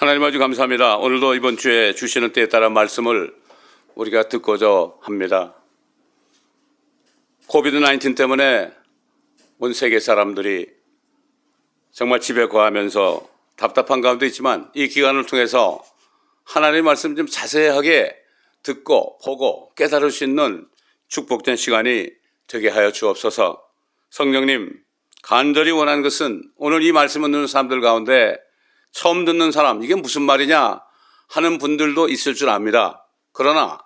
하나님 아주 감사합니다. 오늘도 이번 주에 주시는 때에 따라 말씀을 우리가 듣고자 합니다. 코비드-19 때문에 온 세계 사람들이 정말 집에 거하면서 답답한 가운데 있지만 이 기간을 통해서 하나님의 말씀 좀 자세하게 듣고 보고 깨달을 수 있는 축복된 시간이 되게 하여 주옵소서. 성령님, 간절히 원하는 것은 오늘 이 말씀을 듣는 사람들 가운데 처음 듣는 사람, 이게 무슨 말이냐 하는 분들도 있을 줄 압니다. 그러나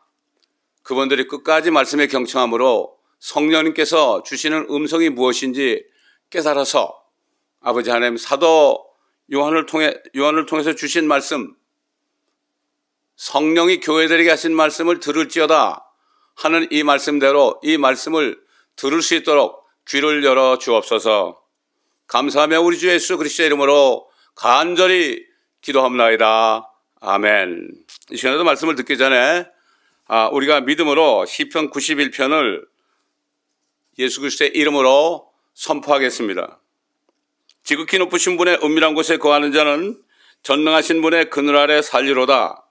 그분들이 끝까지 말씀에 경청함으로 성령님께서 주시는 음성이 무엇인지 깨달아서 아버지 하나님 사도 요한을 통해서 주신 말씀, 성령이 교회들에게 하신 말씀을 들을지어다 하는 이 말씀대로 이 말씀을 들을 수 있도록 귀를 열어 주옵소서. 감사하며 우리 주 예수 그리스도의 이름으로 간절히 기도합나이다. 아멘. 이 시간에도 말씀을 듣기 전에 우리가 믿음으로 시편 91편을 예수 그리스도의 이름으로 선포하겠습니다. 지극히 높으신 분의 은밀한 곳에 거하는 자는 전능하신 분의 그늘 아래 살리로다.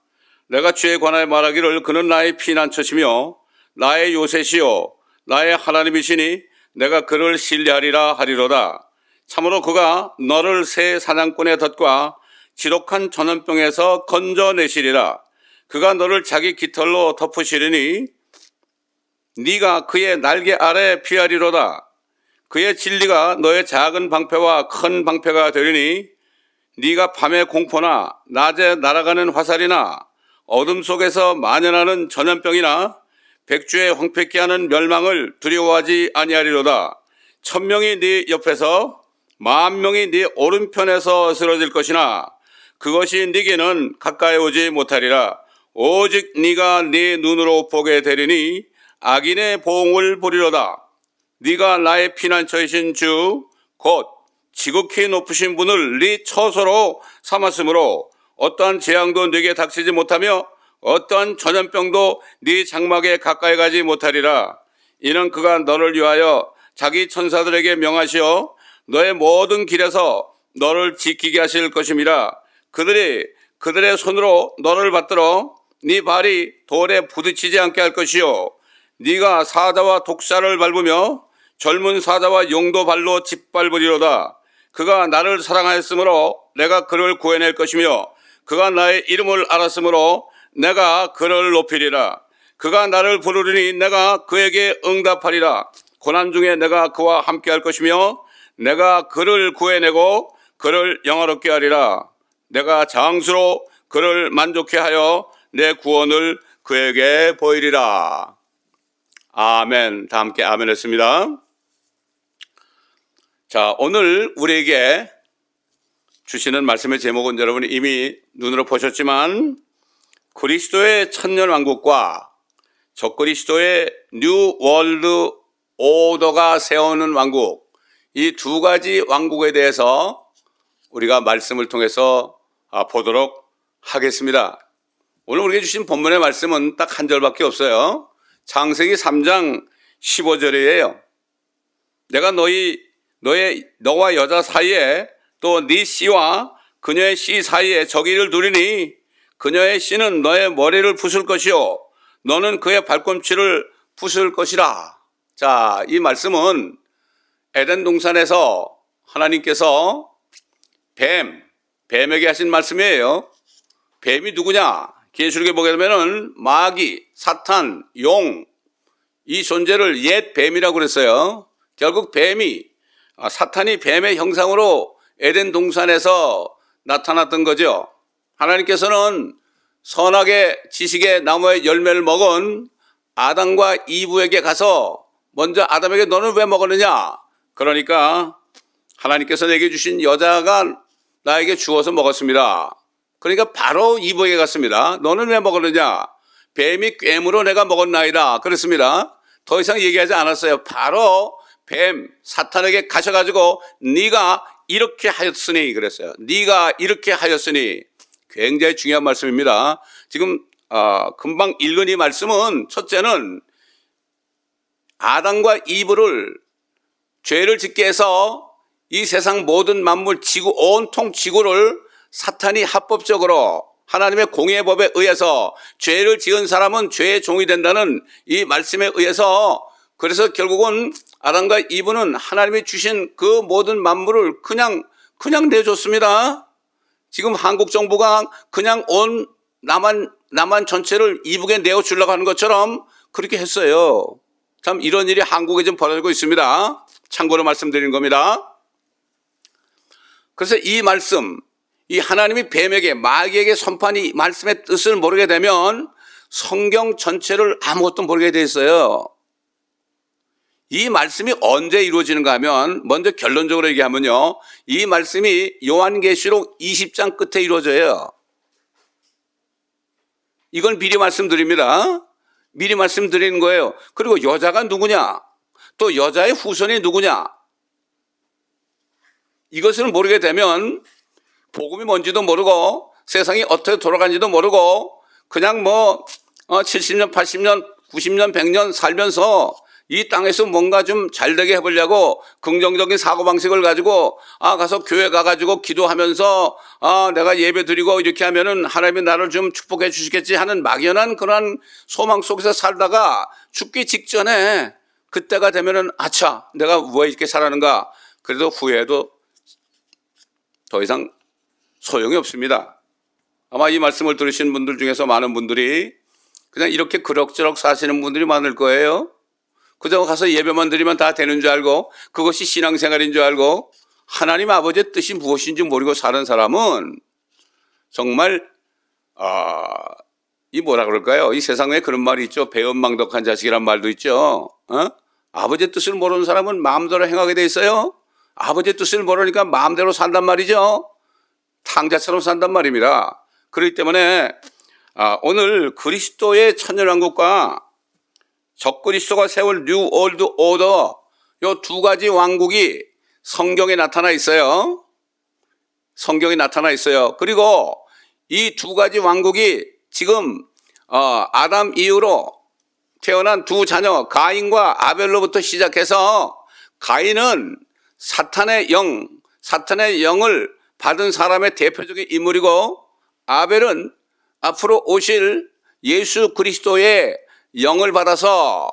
내가 주에 관하여 말하기를 그는 나의 피난처시며 나의 요새시요 나의 하나님이시니 내가 그를 신뢰하리라 하리로다. 참으로 그가 너를 새 사냥꾼의 덫과 지독한 전염병에서 건져내시리라. 그가 너를 자기 깃털로 덮으시리니 네가 그의 날개 아래 피하리로다. 그의 진리가 너의 작은 방패와 큰 방패가 되리니 네가 밤의 공포나 낮에 날아가는 화살이나 어둠 속에서 만연하는 전염병이나 백주에 황폐케 하는 멸망을 두려워하지 아니하리로다. 1000명이 네 옆에서 10,000명이 네 오른편에서 쓰러질 것이나 그것이 네게는 가까이 오지 못하리라. 오직 네가 네 눈으로 보게 되리니 악인의 보응을 보리로다. 네가 나의 피난처이신 주 곧 지극히 높으신 분을 네 처소로 삼았으므로 어떠한 재앙도 네게 닥치지 못하며 어떠한 전염병도 네 장막에 가까이 가지 못하리라. 이는 그가 너를 위하여 자기 천사들에게 명하시어 너의 모든 길에서 너를 지키게 하실 것임이라. 그들의 손으로 너를 받들어 네 발이 돌에 부딪히지 않게 할 것이요 네가 사자와 독사를 밟으며 젊은 사자와 용도 발로 짓밟으리로다. 그가 나를 사랑하였으므로 내가 그를 구해낼 것이며 그가 나의 이름을 알았으므로 내가 그를 높이리라. 그가 나를 부르리니 내가 그에게 응답하리라. 고난 중에 내가 그와 함께 할 것이며 내가 그를 구해내고 그를 영화롭게 하리라. 내가 장수로 그를 만족케 하여 내 구원을 그에게 보이리라. 아멘. 다 함께 아멘 했습니다. 자, 오늘 우리에게 주시는 말씀의 제목은 여러분이 이미 눈으로 보셨지만 그리스도의 천년왕국과 적그리스도의 뉴 월드 오더가 세우는 왕국, 이 두 가지 왕국에 대해서 우리가 말씀을 통해서 보도록 하겠습니다. 오늘 우리에게 주신 본문의 말씀은 딱 한 절밖에 없어요. 창세기 3장 15절이에요. 내가 너와 여자 사이에 또 네 씨와 그녀의 씨 사이에 적의를 두리니 그녀의 씨는 너의 머리를 부술 것이요 너는 그의 발꿈치를 부술 것이라. 자, 이 말씀은 에덴 동산에서 하나님께서 뱀에게 하신 말씀이에요. 뱀이 누구냐? 계시록에 보게 되면은 마귀, 사탄, 용, 이 존재를 옛 뱀이라고 그랬어요. 결국 사탄이 뱀의 형상으로 에덴 동산에서 나타났던 거죠. 하나님께서는 선악의 지식의 나무의 열매를 먹은 아담과 이브에게 가서 먼저 아담에게 너는 왜 먹었느냐? 그러니까 하나님께서 내게 주신 여자가 나에게 주어서 먹었습니다. 그러니까 바로 이브에게 갔습니다. 너는 왜 먹었느냐? 뱀이 꿰물어 내가 먹었나이다. 그랬습니다. 더 이상 얘기하지 않았어요. 바로 사탄에게 가셔가지고 네가 이렇게 하였으니 그랬어요. 네가 이렇게 하였으니. 굉장히 중요한 말씀입니다. 지금 금방 읽은 이 말씀은 첫째는 아담과 이브를 죄를 짓게 해서 이 세상 모든 만물, 온통 지구를 사탄이 합법적으로 하나님의 공의의 법에 의해서 죄를 지은 사람은 죄의 종이 된다는 이 말씀에 의해서, 그래서 결국은 아담과 이브는 하나님이 주신 그 모든 만물을 그냥 내줬습니다. 지금 한국 정부가 그냥 온 남한 전체를 이북에 내어주려고 하는 것처럼 그렇게 했어요. 참 이런 일이 한국에 좀 벌어지고 있습니다. 참고로 말씀드리는 겁니다. 그래서 이 말씀, 이 하나님이 뱀에게 마귀에게 선포한 이 말씀의 뜻을 모르게 되면 성경 전체를 아무것도 모르게 돼 있어요. 이 말씀이 언제 이루어지는가 하면, 먼저 결론적으로 얘기하면요, 이 말씀이 요한계시록 20장 끝에 이루어져요. 이건 미리 말씀드립니다. 미리 말씀드리는 거예요. 그리고 여자가 누구냐, 또 여자의 후손이 누구냐, 이것을 모르게 되면 복음이 뭔지도 모르고 세상이 어떻게 돌아가는지도 모르고 그냥 70년, 80년, 90년, 100년 살면서 이 땅에서 뭔가 좀 잘되게 해보려고 긍정적인 사고방식을 가지고 가서 교회 가가지고 기도하면서 내가 예배 드리고 이렇게 하면은 하나님이 나를 좀 축복해 주시겠지 하는 막연한 그런 소망 속에서 살다가 죽기 직전에 그때가 되면은 아차, 내가 왜 이렇게 살았는가, 그래도 후회해도 더 이상 소용이 없습니다. 아마 이 말씀을 들으신 분들 중에서 많은 분들이 그냥 이렇게 그럭저럭 사시는 분들이 많을 거예요. 그저 가서 예배만 드리면 다 되는 줄 알고, 그것이 신앙생활인 줄 알고, 하나님 아버지의 뜻이 무엇인지 모르고 사는 사람은 정말 이 뭐라 그럴까요? 이 세상에 그런 말이 있죠. 배은망덕한 자식이란 말도 있죠. 아버지의 뜻을 모르는 사람은 마음대로 행하게 돼 있어요. 아버지의 뜻을 모르니까 마음대로 산단 말이죠. 탕자처럼 산단 말입니다. 그렇기 때문에 오늘 그리스도의 천년왕국과 적그리스도가 세울 뉴 올드 오더, 요 두 가지 왕국이 성경에 나타나 있어요. 성경에 나타나 있어요. 그리고 이 두 가지 왕국이 지금 아담 이후로 태어난 두 자녀 가인과 아벨로부터 시작해서, 가인은 사탄의 영을 받은 사람의 대표적인 인물이고, 아벨은 앞으로 오실 예수 그리스도의 영을 받아서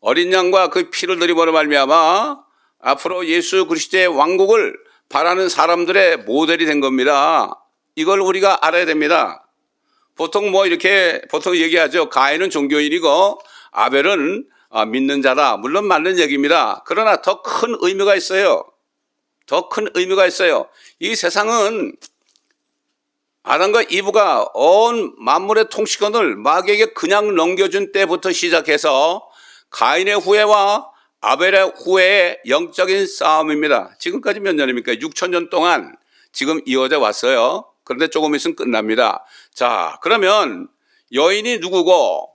어린 양과 그 피를 들이므로 말미암아 앞으로 예수 그리스도의 왕국을 바라는 사람들의 모델이 된 겁니다. 이걸 우리가 알아야 됩니다. 보통 이렇게 얘기하죠. 가인은 종교인이고 아벨은 믿는 자다. 물론 맞는 얘기입니다. 그러나 더 큰 의미가 있어요. 더 큰 의미가 있어요. 이 세상은 아담과 이브가 온 만물의 통치권을 마귀에게 그냥 넘겨준 때부터 시작해서 가인의 후예와 아벨의 후예의 영적인 싸움입니다. 지금까지 몇 년입니까? 6,000년 동안 지금 이어져 왔어요. 그런데 조금 있으면 끝납니다. 자, 그러면 여인이 누구고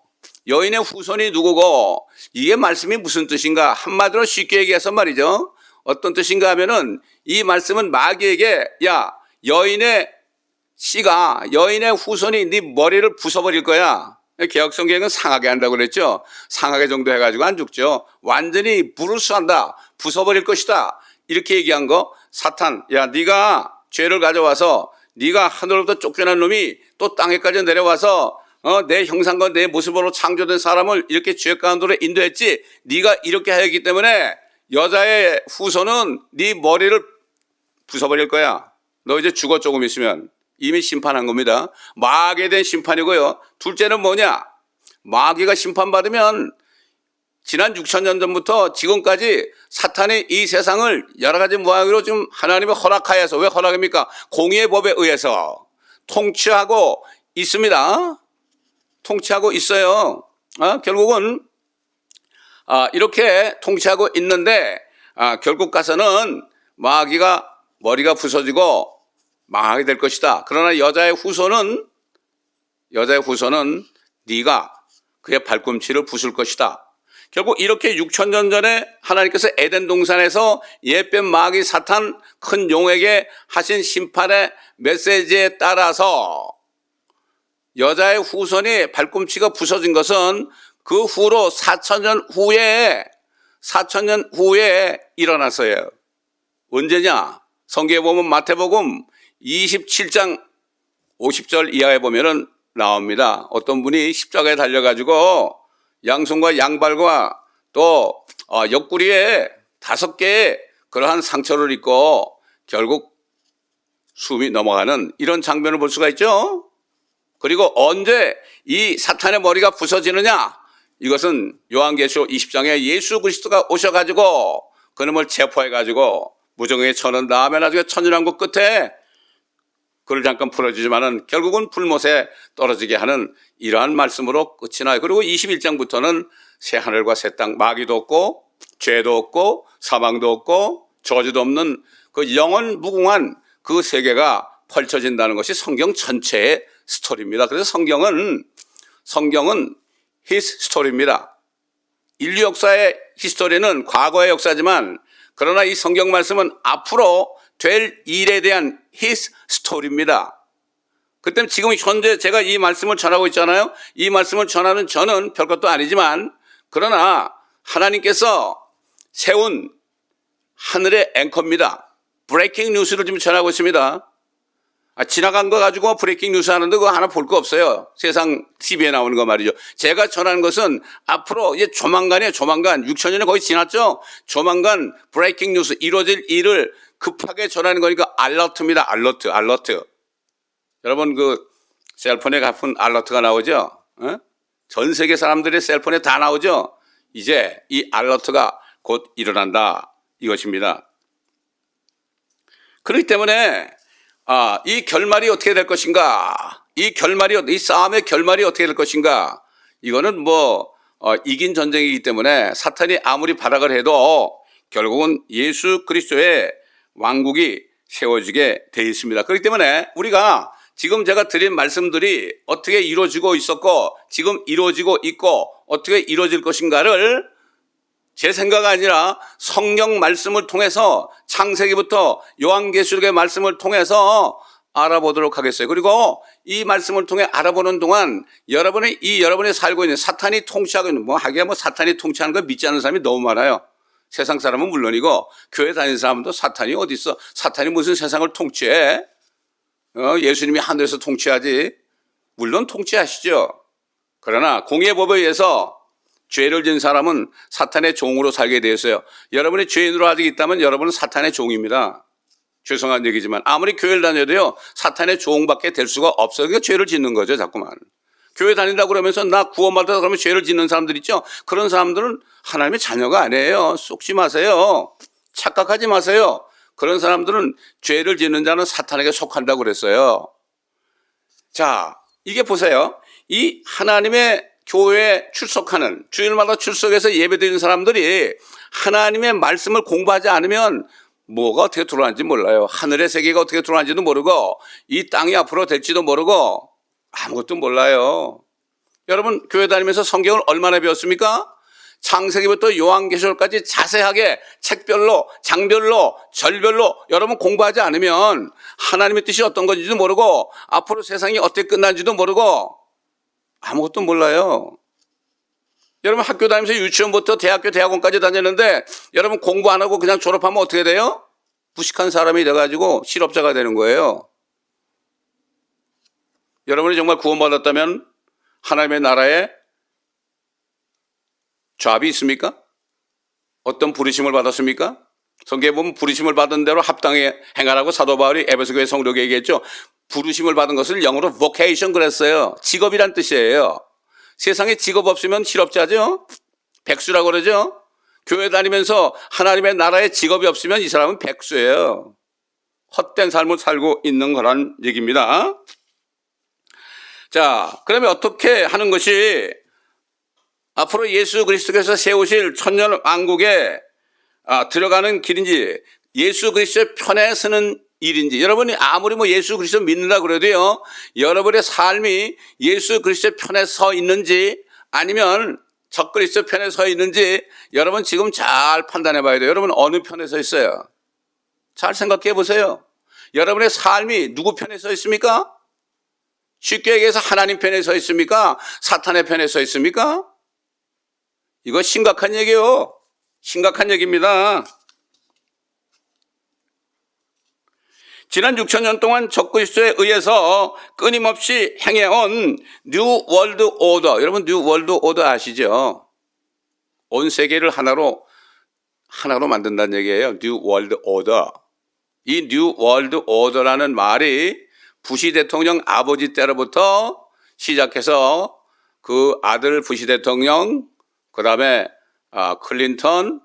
여인의 후손이 누구고, 이게 말씀이 무슨 뜻인가? 한마디로 쉽게 얘기해서 말이죠. 어떤 뜻인가 하면은, 이 말씀은 마귀에게 야, 여인의 후손이 네 머리를 부숴버릴 거야. 개혁성경은 상하게 한다고 그랬죠. 상하게 정도 해가지고 안 죽죠. 완전히 부르스한다, 부숴버릴 것이다, 이렇게 얘기한 거. 사탄, 야, 네가 죄를 가져와서 네가 하늘로부터 쫓겨난 놈이 또 땅에까지 내려와서 내 형상과 내 모습으로 창조된 사람을 이렇게 죄 가운데로 인도했지. 네가 이렇게 하였기 때문에 여자의 후손은 네 머리를 부숴버릴 거야. 너 이제 죽어. 조금 있으면. 이미 심판한 겁니다. 마귀에 대한 심판이고요. 둘째는 뭐냐? 마귀가 심판받으면 지난 6,000년 전부터 지금까지 사탄이 이 세상을 여러 가지 모양으로 좀 하나님의 허락하여서, 왜 허락입니까? 공의의 법에 의해서 통치하고 있습니다. 통치하고 있어요. 결국은 이렇게 통치하고 있는데 결국 가서는 마귀가 머리가 부서지고 망하게 될 것이다. 그러나 여자의 후손은 네가 그의 발꿈치를 부술 것이다. 결국 이렇게 6,000년 전에 하나님께서 에덴 동산에서 옛뱀 마귀 사탄 큰 용에게 하신 심판의 메시지에 따라서 여자의 후손이 발꿈치가 부서진 것은 그 후로 4,000년 후에 일어났어요. 언제냐? 성경에 보면 마태복음 27장 50절 이하에 보면은 나옵니다. 어떤 분이 십자가에 달려가지고 양손과 양발과 또 옆구리에 5개의 그러한 상처를 입고 결국 숨이 넘어가는 이런 장면을 볼 수가 있죠. 그리고 언제 이 사탄의 머리가 부서지느냐? 이것은 요한계시록 20장에 예수 그리스도가 오셔가지고 그놈을 체포해가지고 무정에 쳐넣은 다음에 나중에 천연왕국 끝에 그를 잠깐 풀어주지만은 결국은 불못에 떨어지게 하는 이러한 말씀으로 끝이 나요. 그리고 21장부터는 새 하늘과 새 땅, 마귀도 없고 죄도 없고 사망도 없고 저주도 없는 그 영원 무궁한 그 세계가 펼쳐진다는 것이 성경 전체의 스토리입니다. 그래서 성경은 his 스토리입니다. 인류 역사의 히스토리는 과거의 역사지만 그러나 이 성경 말씀은 앞으로 될 일에 대한 his 스토리입니다. 그때는 지금 현재 제가 이 말씀을 전하고 있잖아요. 이 말씀을 전하는 저는 별것도 아니지만 그러나 하나님께서 세운 하늘의 앵커입니다. 브레이킹 뉴스를 지금 전하고 있습니다. 지나간 거 가지고 브레이킹 뉴스 하는데 그거 하나 볼 거 없어요. 세상 TV에 나오는 거 말이죠. 제가 전하는 것은 앞으로 이제 조만간이에요. 조만간 6천년이 거의 지났죠. 조만간 브레이킹 뉴스 이루어질 일을 급하게 전하는 거니까 알러트입니다. 알러트. 여러분 그 셀폰에 가쁜 알러트가 나오죠. 전 세계 사람들의 셀폰에 다 나오죠. 이제 이 알러트가 곧 일어난다 이것입니다. 그렇기 때문에 이 결말이 어떻게 될 것인가? 이 싸움의 결말이 어떻게 될 것인가? 이거는 이긴 전쟁이기 때문에 사탄이 아무리 발악을 해도 결국은 예수 그리스도의 왕국이 세워지게 돼 있습니다. 그렇기 때문에 우리가 지금 제가 드린 말씀들이 어떻게 이루어지고 있었고 지금 이루어지고 있고 어떻게 이루어질 것인가를 제 생각 아니라 성경 말씀을 통해서 창세기부터 요한계시록의 말씀을 통해서 알아보도록 하겠어요. 그리고 이 말씀을 통해 알아보는 동안 여러분이 살고 있는 사탄이 통치하고 있는 사탄이 통치하는 걸 믿지 않는 사람이 너무 많아요. 세상 사람은 물론이고 교회 다니는 사람도 사탄이 어디 있어? 사탄이 무슨 세상을 통치해? 예수님이 하늘에서 통치하지. 물론 통치하시죠. 그러나 공의의 법에 의해서 죄를 지은 사람은 사탄의 종으로 살게 되었어요. 여러분이 죄인으로 아직 있다면 여러분은 사탄의 종입니다. 죄송한 얘기지만 아무리 교회를 다녀도요 사탄의 종밖에 될 수가 없어요. 그러니까 죄를 짓는 거죠 자꾸만. 교회 다닌다고 그러면서 나 구원받았다 그러면 죄를 짓는 사람들 있죠. 그런 사람들은 하나님의 자녀가 아니에요. 속지 마세요. 착각하지 마세요. 그런 사람들은 죄를 짓는 자는 사탄에게 속한다고 그랬어요. 자, 이게 보세요. 이 하나님의 교회에 출석하는 주일마다 출석해서 예배드리는 사람들이 하나님의 말씀을 공부하지 않으면 뭐가 어떻게 들어왔는지 몰라요. 하늘의 세계가 어떻게 들어왔는지도 모르고 이 땅이 앞으로 될지도 모르고 아무것도 몰라요. 여러분 교회 다니면서 성경을 얼마나 배웠습니까? 창세기부터 요한계시록까지 자세하게 책별로 장별로 절별로 여러분 공부하지 않으면 하나님의 뜻이 어떤 건지도 모르고 앞으로 세상이 어떻게 끝난지도 모르고 아무것도 몰라요. 여러분 학교 다니면서 유치원부터 대학교 대학원까지 다녔는데 여러분 공부 안 하고 그냥 졸업하면 어떻게 돼요? 무식한 사람이 돼가지고 실업자가 되는 거예요. 여러분이 정말 구원받았다면 하나님의 나라에 잡이 있습니까? 어떤 부르심을 받았습니까? 성경에 보면 부르심을 받은 대로 합당히 행하라고 사도 바울이 에베소 교회 성도에게 얘기했죠. 부르심을 받은 것을 영어로 vocation 그랬어요. 직업이란 뜻이에요. 세상에 직업 없으면 실업자죠. 백수라고 그러죠. 교회 다니면서 하나님의 나라에 직업이 없으면 이 사람은 백수예요. 헛된 삶을 살고 있는 거란 얘기입니다. 자, 그러면 어떻게 하는 것이 앞으로 예수 그리스도께서 세우실 천년 왕국에 들어가는 길인지 예수 그리스도의 편에 서는 일인지 여러분이 아무리 예수 그리스도 믿는다 그래도요 여러분의 삶이 예수 그리스도의 편에 서 있는지 아니면 적 그리스도 편에 서 있는지 여러분 지금 잘 판단해 봐야 돼요. 여러분 어느 편에 서 있어요? 잘 생각해 보세요. 여러분의 삶이 누구 편에 서 있습니까? 쉽게 얘기해서 하나님 편에 서 있습니까? 사탄의 편에 서 있습니까? 이거 심각한 얘기예요. 심각한 얘기입니다. 지난 6,000년 동안 적그리스도에 의해서 끊임없이 행해온 뉴 월드 오더. 여러분 뉴 월드 오더 아시죠? 온 세계를 하나로 만든다는 얘기예요. 뉴 월드 오더. 이 뉴 월드 오더라는 말이 부시 대통령 아버지 때로부터 시작해서 그 아들 부시 대통령, 그다음에 클린턴,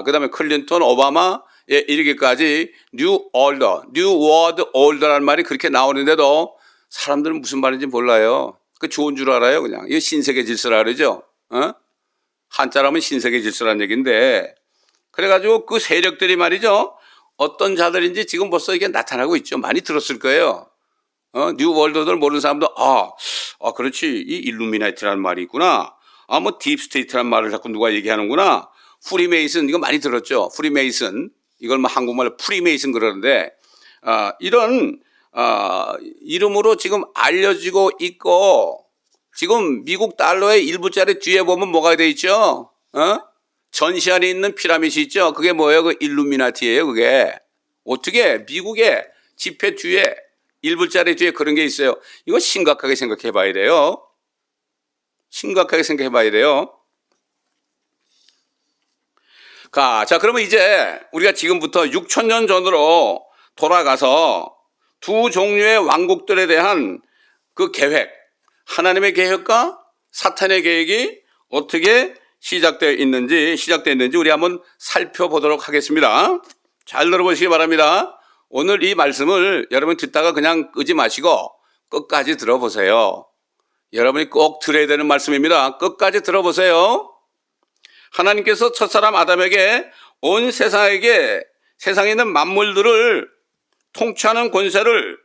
그다음에 클린턴, 오바마에 이르기까지 뉴 올더, 뉴 월드 올더라는 말이 그렇게 나오는데도 사람들은 무슨 말인지 몰라요. 그 좋은 줄 알아요, 그냥. 이거 신세계 질서라 그러죠. 한자라면 신세계 질서라는 얘기인데, 그래가지고 그 세력들이 말이죠. 어떤 자들인지 지금 벌써 이게 나타나고 있죠. 많이 들었을 거예요. 뉴 월드를 모르는 사람도 그렇지, 이 일루미나티라는 말이 있구나. 뭐 딥스테이트라는 말을 자꾸 누가 얘기하는구나. 프리메이슨, 이거 많이 들었죠. 프리메이슨, 이걸 뭐 한국말로 프리메이슨 그러는데 이런 이름으로 지금 알려지고 있고, 지금 미국 달러의 1불짜리 뒤에 보면 뭐가 돼 있죠? 전시 안에 있는 피라미드 있죠? 그게 뭐예요? 그 일루미나티예요, 그게. 어떻게 미국의 지폐 뒤에 1불짜리 뒤에 그런 게 있어요? 이거 심각하게 생각해 봐야 돼요. 심각하게 생각해 봐야 돼요. 자, 그러면 이제 우리가 지금부터 6,000년 전으로 돌아가서 두 종류의 왕국들에 대한 그 계획, 하나님의 계획과 사탄의 계획이 어떻게 시작되었는지 우리 한번 살펴보도록 하겠습니다. 잘 들어보시기 바랍니다. 오늘 이 말씀을 여러분 듣다가 그냥 끄지 마시고 끝까지 들어보세요. 여러분이 꼭 들어야 되는 말씀입니다. 끝까지 들어보세요. 하나님께서 첫사람 아담에게 온 세상에 있는 만물들을 통치하는 권세를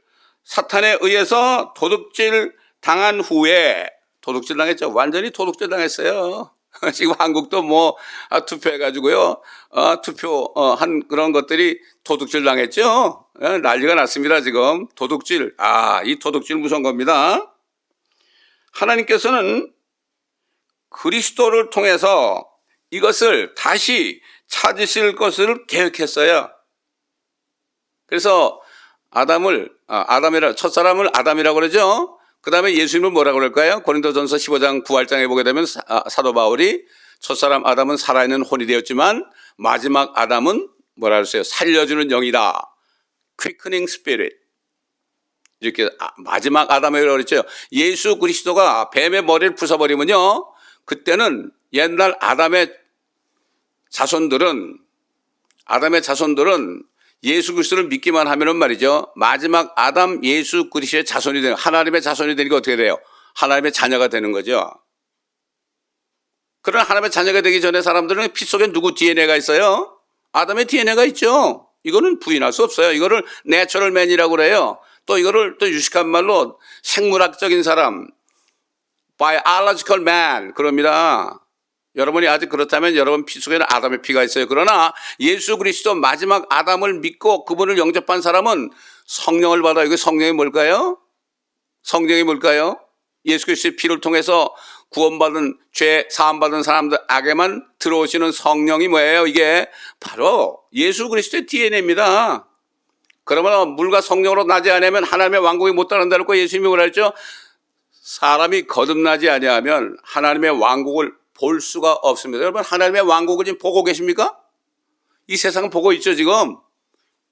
사탄에 의해서 도둑질 당한 후에, 도둑질 당했죠. 완전히 도둑질 당했어요. 지금 한국도 투표해가지고요, 투표한 그런 것들이 도둑질 당했죠. 난리가 났습니다, 지금. 도둑질. 이 도둑질 무서운 겁니다. 하나님께서는 그리스도를 통해서 이것을 다시 찾으실 것을 계획했어요. 그래서 첫사람을 아담이라고 그러죠. 그 다음에 예수님을 뭐라고 그럴까요? 고린도전서 15장 9할장에 보게 되면 사도 바울이 첫사람 아담은 살아있는 혼이 되었지만 마지막 아담은 뭐라 그랬어요? 살려주는 영이다. quickening spirit. 이렇게 마지막 아담이라고 그랬죠. 예수 그리스도가 뱀의 머리를 부숴버리면요, 그때는 옛날 아담의 자손들은 예수 그리스도를 믿기만 하면은 말이죠, 마지막 아담 예수 그리스도의 자손이 되는, 하나님의 자손이 되니까 어떻게 돼요? 하나님의 자녀가 되는 거죠. 그러나 하나님의 자녀가 되기 전에 사람들은 피 속에 누구 DNA가 있어요? 아담의 DNA가 있죠. 이거는 부인할 수 없어요. 이거를 내추럴 맨이라고 그래요. 또 이거를 또 유식한 말로 생물학적인 사람, biological man 그럽니다. 여러분이 아직 그렇다면 여러분 피 속에는 아담의 피가 있어요. 그러나 예수 그리스도 마지막 아담을 믿고 그분을 영접한 사람은 성령을 받아요. 이게 성령이 뭘까요? 성령이 뭘까요? 예수 그리스도의 피를 통해서 구원받은, 죄 사함받은 사람들에게만 들어오시는 성령이 뭐예요? 이게 바로 예수 그리스도의 DNA입니다. 그러면 물과 성령으로 나지 않으면 하나님의 왕국이 못 따른다고 예수님이 뭐라 했죠? 사람이 거듭나지 아니하면 하나님의 왕국을 볼 수가 없습니다. 여러분, 하나님의 왕국을 지금 보고 계십니까? 이 세상은 보고 있죠, 지금.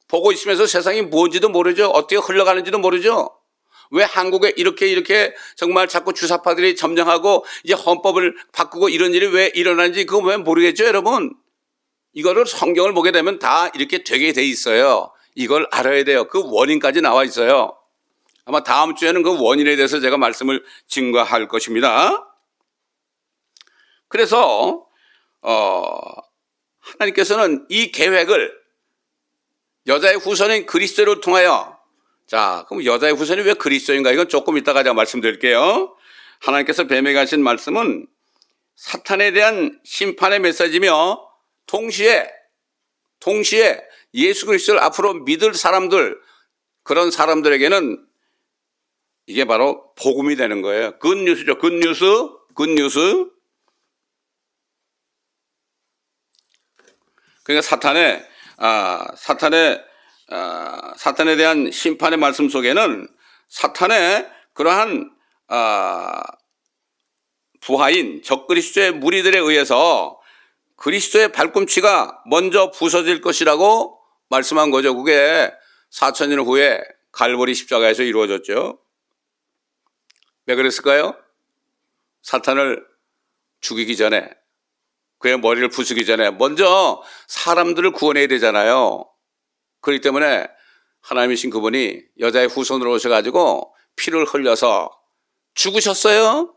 보고 있으면서 세상이 뭔지도 모르죠. 어떻게 흘러가는지도 모르죠. 왜 한국에 이렇게 정말 자꾸 주사파들이 점령하고 이제 헌법을 바꾸고 이런 일이 왜 일어나는지 그거 왜 모르겠죠, 여러분? 이거를 성경을 보게 되면 다 이렇게 되게 돼 있어요. 이걸 알아야 돼요. 그 원인까지 나와 있어요. 아마 다음 주에는 그 원인에 대해서 제가 말씀을 증거할 것입니다. 그래서 하나님께서는 이 계획을 여자의 후손인 그리스도를 통하여, 자, 그럼 여자의 후손이 왜 그리스도인가? 이건 조금 이따가 제가 말씀드릴게요. 하나님께서 뱀에게 하신 말씀은 사탄에 대한 심판의 메시지며 동시에 예수 그리스도를 앞으로 믿을 사람들, 그런 사람들에게는 이게 바로 복음이 되는 거예요. 굿뉴스죠. 굿뉴스. 그러니까 사탄의 사탄에 대한 심판의 말씀 속에는 사탄의 그러한 부하인 적그리스도의 무리들에 의해서 그리스도의 발꿈치가 먼저 부서질 것이라고 말씀한 거죠. 그게 4000년 후에 갈보리 십자가에서 이루어졌죠. 왜 그랬을까요? 사탄을 죽이기 전에, 그의 머리를 부수기 전에 먼저 사람들을 구원해야 되잖아요. 그렇기 때문에 하나님이신 그분이 여자의 후손으로 오셔가지고 피를 흘려서 죽으셨어요.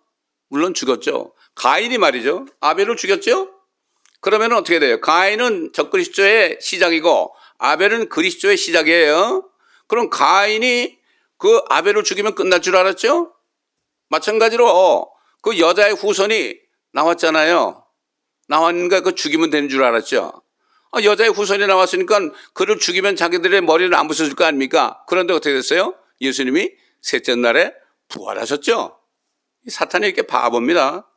물론 죽었죠. 가인이 말이죠. 아벨을 죽였죠. 그러면 어떻게 돼요? 가인은 적그리스도의 시작이고 아벨은 그리스도의 시작이에요. 그럼 가인이 그 아벨을 죽이면 끝날 줄 알았죠? 마찬가지로 그 여자의 후손이 나왔잖아요. 나왔는가 그 죽이면 되는 줄 알았죠. 여자의 후손이 나왔으니까 그를 죽이면 자기들의 머리를 안 부서질 거 아닙니까? 그런데 어떻게 됐어요? 예수님이 셋째 날에 부활하셨죠. 이 사탄이 이렇게 바보입니다.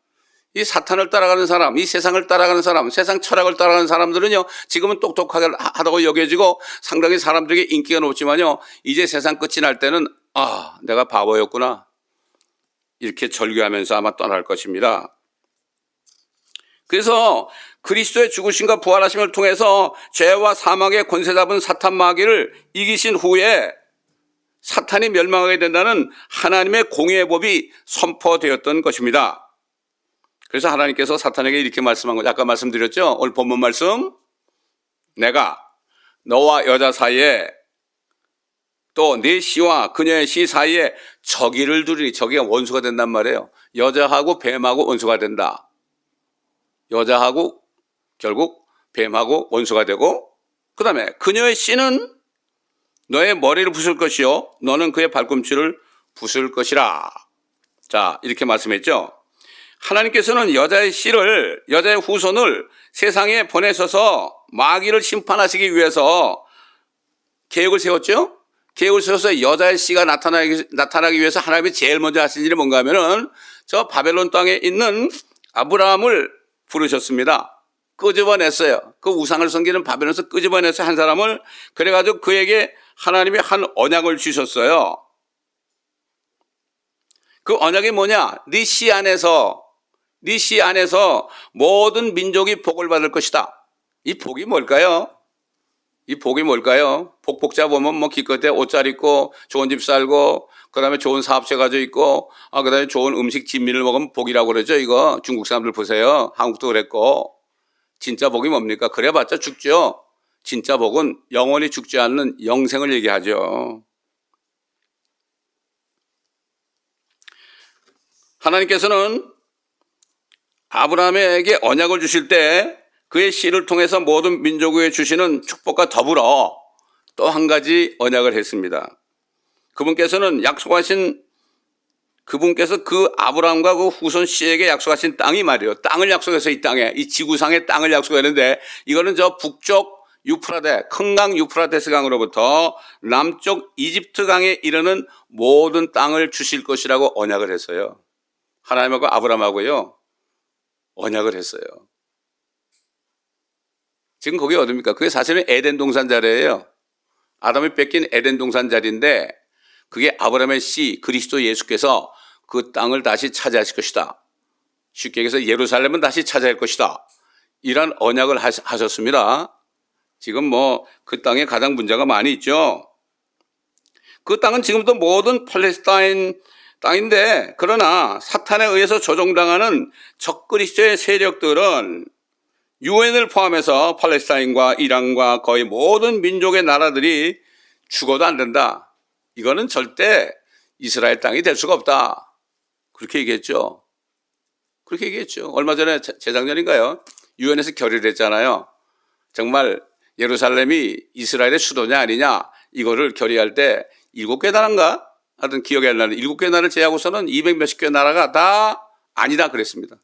이 사탄을 따라가는 사람, 이 세상을 따라가는 사람, 세상 철학을 따라가는 사람들은요, 지금은 똑똑하다고 여겨지고 상당히 사람들에게 인기가 높지만요, 이제 세상 끝이 날 때는 내가 바보였구나, 이렇게 절규하면서 아마 떠날 것입니다. 그래서 그리스도의 죽으심과 부활하심을 통해서 죄와 사망의 권세 잡은 사탄 마귀를 이기신 후에 사탄이 멸망하게 된다는 하나님의 공의의 법이 선포되었던 것입니다. 그래서 하나님께서 사탄에게 이렇게 말씀한 거죠. 아까 말씀드렸죠. 오늘 본문 말씀, 내가 너와 여자 사이에 또 네 씨와 그녀의 씨 사이에 적이를 두리니, 적이가 원수가 된단 말이에요. 여자하고 뱀하고 원수가 된다. 여자하고 결국 뱀하고 원수가 되고, 그 다음에 그녀의 씨는 너의 머리를 부술 것이요 너는 그의 발꿈치를 부술 것이라. 자, 이렇게 말씀했죠. 하나님께서는 여자의 씨를, 여자의 후손을 세상에 보내셔서 마귀를 심판하시기 위해서 계획을 세웠죠. 계획을 세워서 여자의 씨가 나타나기 위해서 하나님이 제일 먼저 하신 일이 뭔가 하면은 저 바벨론 땅에 있는 아브라함을 부르셨습니다. 끄집어냈어요. 그 우상을 섬기는 바벨론에서 끄집어내서 한 사람을, 그래가지고 그에게 하나님이 한 언약을 주셨어요. 그 언약이 뭐냐? 네 씨 안에서 모든 민족이 복을 받을 것이다. 이 복이 뭘까요? 이 복이 뭘까요? 복자 보면 뭐 기껏해 옷 잘 입고 좋은 집 살고 그다음에 좋은 사업체 가지고 있고 그다음에 좋은 음식 진미를 먹으면 복이라고 그러죠. 이거 중국 사람들 보세요. 한국도 그랬고. 진짜 복이 뭡니까? 그래봤자 죽죠. 진짜 복은 영원히 죽지 않는 영생을 얘기하죠. 하나님께서는 아브라함에게 언약을 주실 때 그의 씨를 통해서 모든 민족에 주시는 축복과 더불어 또 한 가지 언약을 했습니다. 그분께서 그 아브라함과 그 후손 씨에게 약속하신 땅이 말이에요. 땅을 약속해서 이 땅에, 이 지구상의 땅을 약속했는데, 이거는 저 북쪽 큰 강 유프라테스 강으로부터 남쪽 이집트 강에 이르는 모든 땅을 주실 것이라고 언약을 했어요. 하나님하고 아브라함하고요, 언약을 했어요. 지금 거기 어딥니까? 그게 사실은 에덴 동산 자리예요. 아담이 뺏긴 에덴 동산 자리인데, 그게 아브라함의 씨 그리스도 예수께서 그 땅을 다시 차지하실 것이다. 쉽게 얘기해서 예루살렘은 다시 차지할 것이다. 이런 언약을 하셨습니다. 지금 뭐 그 땅에 가장 문제가 많이 있죠. 그 땅은 지금도 모든 팔레스타인 땅인데, 그러나 사탄에 의해서 조종당하는 적그리스도의 세력들은 유엔을 포함해서 팔레스타인과 이란과 거의 모든 민족의 나라들이 죽어도 안 된다. 이거는 절대 이스라엘 땅이 될 수가 없다. 그렇게 얘기했죠. 얼마 전에, 재작년인가요? 유엔에서 결의를 했잖아요. 정말 예루살렘이 이스라엘의 수도냐 아니냐, 이거를 결의할 때 7개 나라인가? 하여튼 기억이 안 나는데 7개 나라를 제외하고서는 200 몇십 개 나라가 다 아니다 그랬습니다.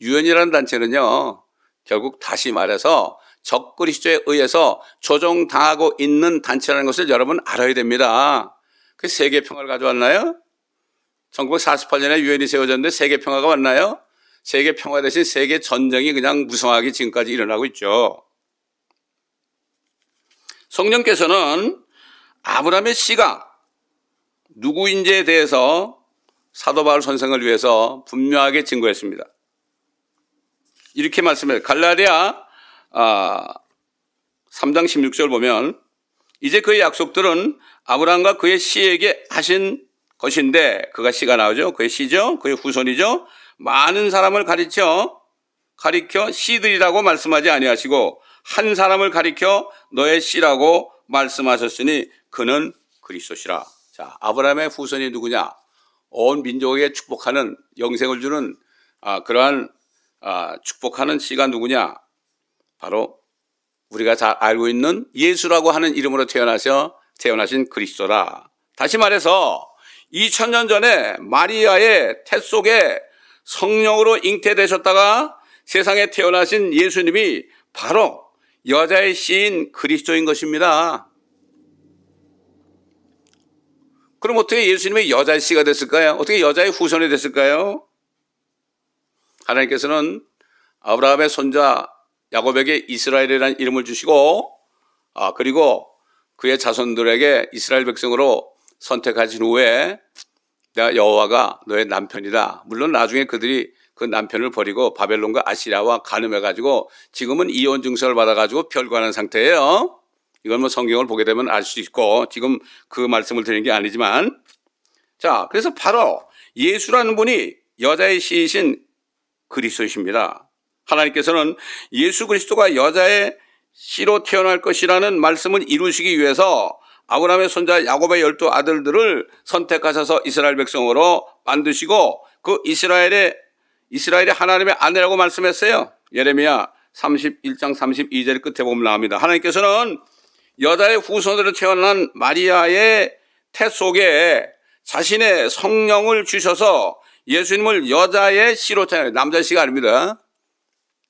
유엔이라는 단체는요, 결국 다시 말해서 적그리스도에 의해서 조종당하고 있는 단체라는 것을 여러분 알아야 됩니다. 그 세계 평화를 가져왔나요? 1948년에 유엔이 세워졌는데 세계 평화가 왔나요? 세계 평화 대신 세계 전쟁이 그냥 무성하게 지금까지 일어나고 있죠. 성령께서는 아브라함의 씨가 누구인지에 대해서 사도 바울 선생을 위해서 분명하게 증거했습니다. 이렇게 말씀해요. 갈라디아 3장 16절 보면 이제 그의 약속들은 아브라함과 그의 씨에게 하신 것인데, 그가 씨가 나오죠. 그의 씨죠. 그의 후손이죠. 많은 사람을 가리켜 씨들이라고 말씀하지 아니하시고 한 사람을 가리켜 너의 씨라고 말씀하셨으니 그는 그리스도시라. 자, 아브라함의 후손이 누구냐? 온 민족에게 축복하는, 영생을 주는 그러한 축복하는 씨가 누구냐? 바로 우리가 잘 알고 있는 예수라고 하는 이름으로 태어나신 그리스도라. 다시 말해서 2000년 전에 마리아의 태 속에 성령으로 잉태되셨다가 세상에 태어나신 예수님이 바로 여자의 씨인 그리스도인 것입니다. 그럼 어떻게 예수님의 여자의 씨가 됐을까요? 어떻게 여자의 후손이 됐을까요? 하나님께서는 아브라함의 손자 야곱에게 이스라엘이라는 이름을 주시고 그리고 그의 자손들에게 이스라엘 백성으로 선택하신 후에 내가 여호와가 너의 남편이다. 물론 나중에 그들이 그 남편을 버리고 바벨론과 아시리아와 간음해가지고 지금은 이혼 증서를 받아가지고 별거하는 상태예요. 이건 뭐 성경을 보게 되면 알 수 있고 지금 그 말씀을 드리는 게 아니지만, 자, 그래서 바로 예수라는 분이 여자의 씨이신 그리스도이십니다. 하나님께서는 예수 그리스도가 여자의 씨로 태어날 것이라는 말씀을 이루시기 위해서 아브라함의 손자 야곱의 12 아들들을 선택하셔서 이스라엘 백성으로 만드시고 그 이스라엘의 하나님의 아내라고 말씀했어요. 예레미야 31장 32절 끝에 보면 나옵니다. 하나님께서는 여자의 후손으로 태어난 마리아의 태 속에 자신의 성령을 주셔서 예수님을 여자의 씨로 태어난, 남자 씨가 아닙니다.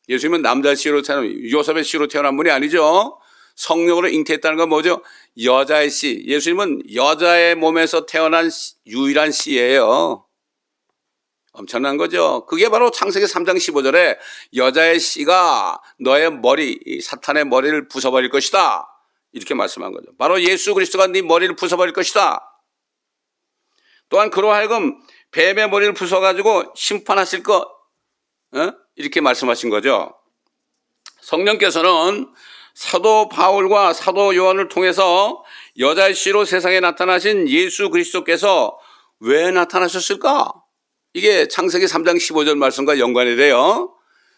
예수님은 남자 씨로 태어난, 요셉의 씨로 태어난 분이 아니죠. 성령으로 잉태했다는 건 뭐죠? 여자의 씨. 예수님은 여자의 몸에서 태어난 유일한 씨예요. 엄청난 거죠. 그게 바로 창세기 3장 15절에 여자의 씨가 너의 머리, 사탄의 머리를 부숴버릴 것이다. 이렇게 말씀한 거죠. 바로 예수 그리스도가 네 머리를 부숴버릴 것이다. 또한 그로 하여금 뱀의 머리를 부숴가지고 심판하실 것, 이렇게 말씀하신 거죠. 성령께서는 사도 바울과 사도 요한을 통해서 여자의 씨로 세상에 나타나신 예수 그리스도께서 왜 나타나셨을까? 이게 창세기 3장 15절 말씀과 연관이 돼요.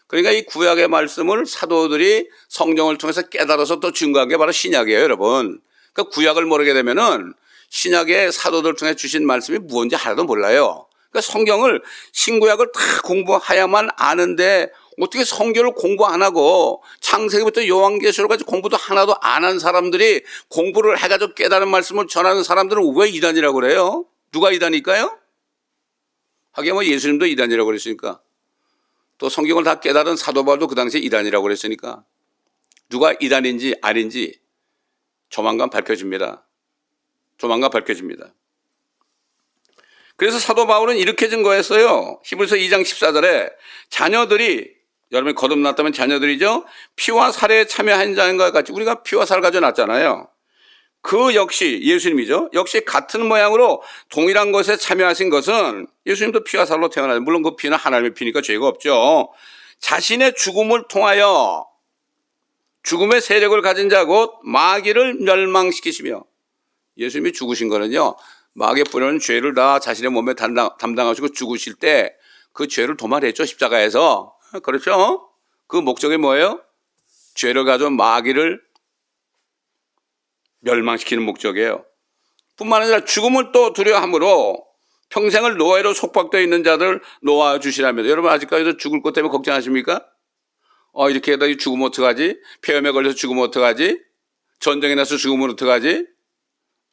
그러니까 이 구약의 말씀을 사도들이 성령을 통해서 깨달아서 또 증거한 게 바로 신약이에요, 여러분. 그러니까 구약을 모르게 되면은 신약의 사도들 통해 주신 말씀이 무엇인지 하나도 몰라요. 그러니까 성경을, 신구약을 다 공부해야만 아는데 어떻게 성경을 공부 안 하고 창세기부터 요한계시록까지 공부도 하나도 안 한 사람들이 공부를 해가지고 깨달은 말씀을 전하는 사람들은 왜 이단이라고 그래요? 누가 이단일까요? 하긴 뭐 예수님도 이단이라고 그랬으니까, 또 성경을 다 깨달은 사도 바울도 그 당시에 이단이라고 그랬으니까 누가 이단인지 아닌지 조만간 밝혀집니다. 조만간 밝혀집니다. 그래서 사도 바울은 이렇게 증거했어요. 히브리서 2장 14절에 자녀들이, 여러분이 거듭났다면 자녀들이죠. 피와 살에 참여한 자인과 같이, 우리가 피와 살 가져 났잖아요. 그 역시 예수님이죠. 역시 같은 모양으로 동일한 것에 참여하신 것은 예수님도 피와 살로 태어나요. 물론 그 피는 하나님의 피니까 죄가 없죠. 자신의 죽음을 통하여 죽음의 세력을 가진 자 곧 마귀를 멸망시키시며, 예수님이 죽으신 거는요, 마귀의 뿌리는 죄를 다 자신의 몸에 담당하시고 죽으실 때 그 죄를 도말했죠, 십자가에서. 그렇죠? 그 목적이 뭐예요? 죄를 가져온 마귀를 멸망시키는 목적이에요. 뿐만 아니라 죽음을 또 두려워함으로 평생을 노예로 속박되어 있는 자들 놓아 주시라며. 여러분 아직까지도 죽을 것 때문에 걱정하십니까? 이렇게 해다 죽으면 어떡하지? 폐렴에 걸려서 죽으면 어떡하지? 전쟁에 나서 죽으면 어떡하지?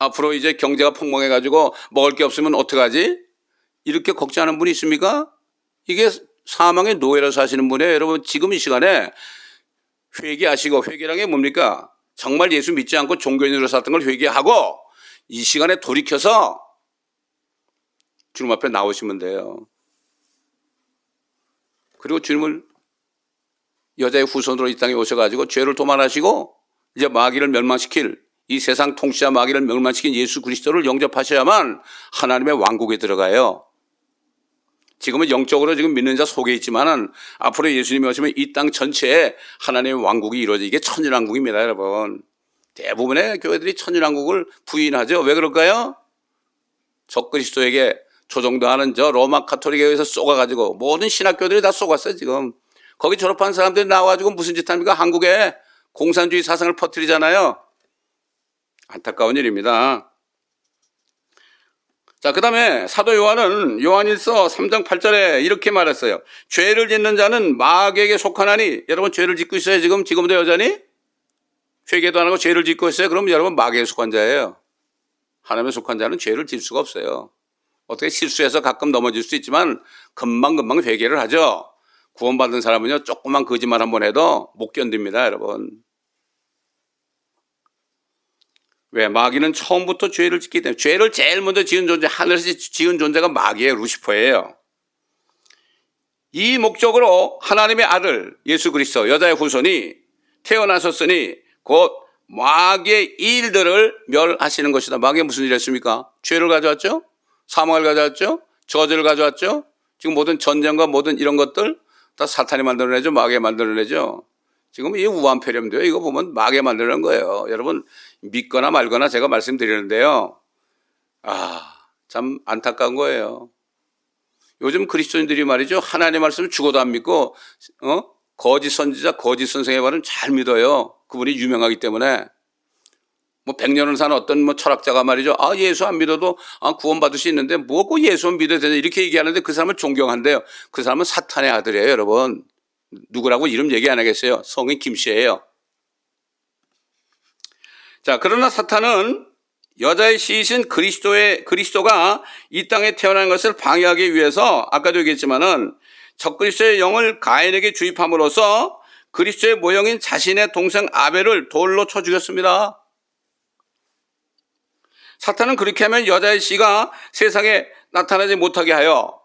앞으로 이제 경제가 폭망해가지고 먹을 게 없으면 어떡하지? 이렇게 걱정하는 분이 있습니까? 이게 사망의 노예로 사시는 분이에요. 여러분 지금 이 시간에 회개하시고, 회개라는 게 뭡니까? 정말 예수 믿지 않고 종교인으로 살았던 걸 회개하고 이 시간에 돌이켜서 주님 앞에 나오시면 돼요. 그리고 주님을 여자의 후손으로 이 땅에 오셔가지고 죄를 도말하시고 이제 마귀를 멸망시킬 이 세상 통치자 마귀를 멸망시킨 예수 그리스도를 영접하셔야만 하나님의 왕국에 들어가요. 지금은 영적으로 지금 믿는 자 속에 있지만은 앞으로 예수님이 오시면 이 땅 전체에 하나님의 왕국이 이루어지게 천일왕국입니다, 여러분. 대부분의 교회들이 천일왕국을 부인하죠. 왜 그럴까요? 적그리스도에게 조종당하는 저 로마 가톨릭에 의해서 쏘가가지고 모든 신학교들이 다 쏘갔어요, 지금. 거기 졸업한 사람들이 나와가지고 무슨 짓 합니까? 한국에 공산주의 사상을 퍼뜨리잖아요. 안타까운 일입니다. 자, 그 다음에 사도 요한은 요한일서 3장 8절에 이렇게 말했어요. 죄를 짓는 자는 마귀에게 속하나니. 여러분 죄를 짓고 있어요, 지금도 여전히? 회개도 안 하고 죄를 짓고 있어요. 그럼 여러분 마귀에 속한 자예요. 하나님에 속한 자는 죄를 질 수가 없어요. 어떻게 실수해서 가끔 넘어질 수 있지만 금방금방 회개를 하죠. 구원받은 사람은요, 조그만 거짓말 한번 해도 못 견딥니다, 여러분. 왜? 마귀는 처음부터 죄를 짓기 때문에. 죄를 제일 먼저 지은 존재, 하늘에서 지은 존재가 마귀의 루시퍼예요. 이 목적으로 하나님의 아들 예수 그리스도 여자의 후손이 태어나셨으니 곧 마귀의 일들을 멸하시는 것이다. 마귀가 무슨 일을 했습니까? 죄를 가져왔죠? 사망을 가져왔죠? 저주를 가져왔죠? 지금 모든 전쟁과 모든 이런 것들 다 사탄이 만들어내죠. 마귀가 만들어내죠. 지금 이 우한폐렴도요. 이거 보면 마귀가 만들어낸 거예요. 여러분 믿거나 말거나 제가 말씀드리는데요. 참 안타까운 거예요. 요즘 그리스도인들이 말이죠. 하나님의 말씀을 죽어도 안 믿고 거짓 선지자, 거짓 선생의 말은 잘 믿어요. 그분이 유명하기 때문에. 뭐 100년을 산 어떤 철학자가 말이죠. 예수 안 믿어도 구원받을 수 있는데 뭐고 예수만 믿어야 되냐 이렇게 얘기하는데 그 사람을 존경한대요. 그 사람은 사탄의 아들이에요, 여러분. 누구라고 이름 얘기 안 하겠어요. 성인 김씨예요. 자, 그러나 사탄은 여자의 씨이신 그리스도가 이 땅에 태어난 것을 방해하기 위해서 아까도 얘기했지만은 적그리스도의 영을 가인에게 주입함으로써 그리스도의 모형인 자신의 동생 아벨을 돌로 쳐 죽였습니다. 사탄은 그렇게 하면 여자의 씨가 세상에 나타나지 못하게 하여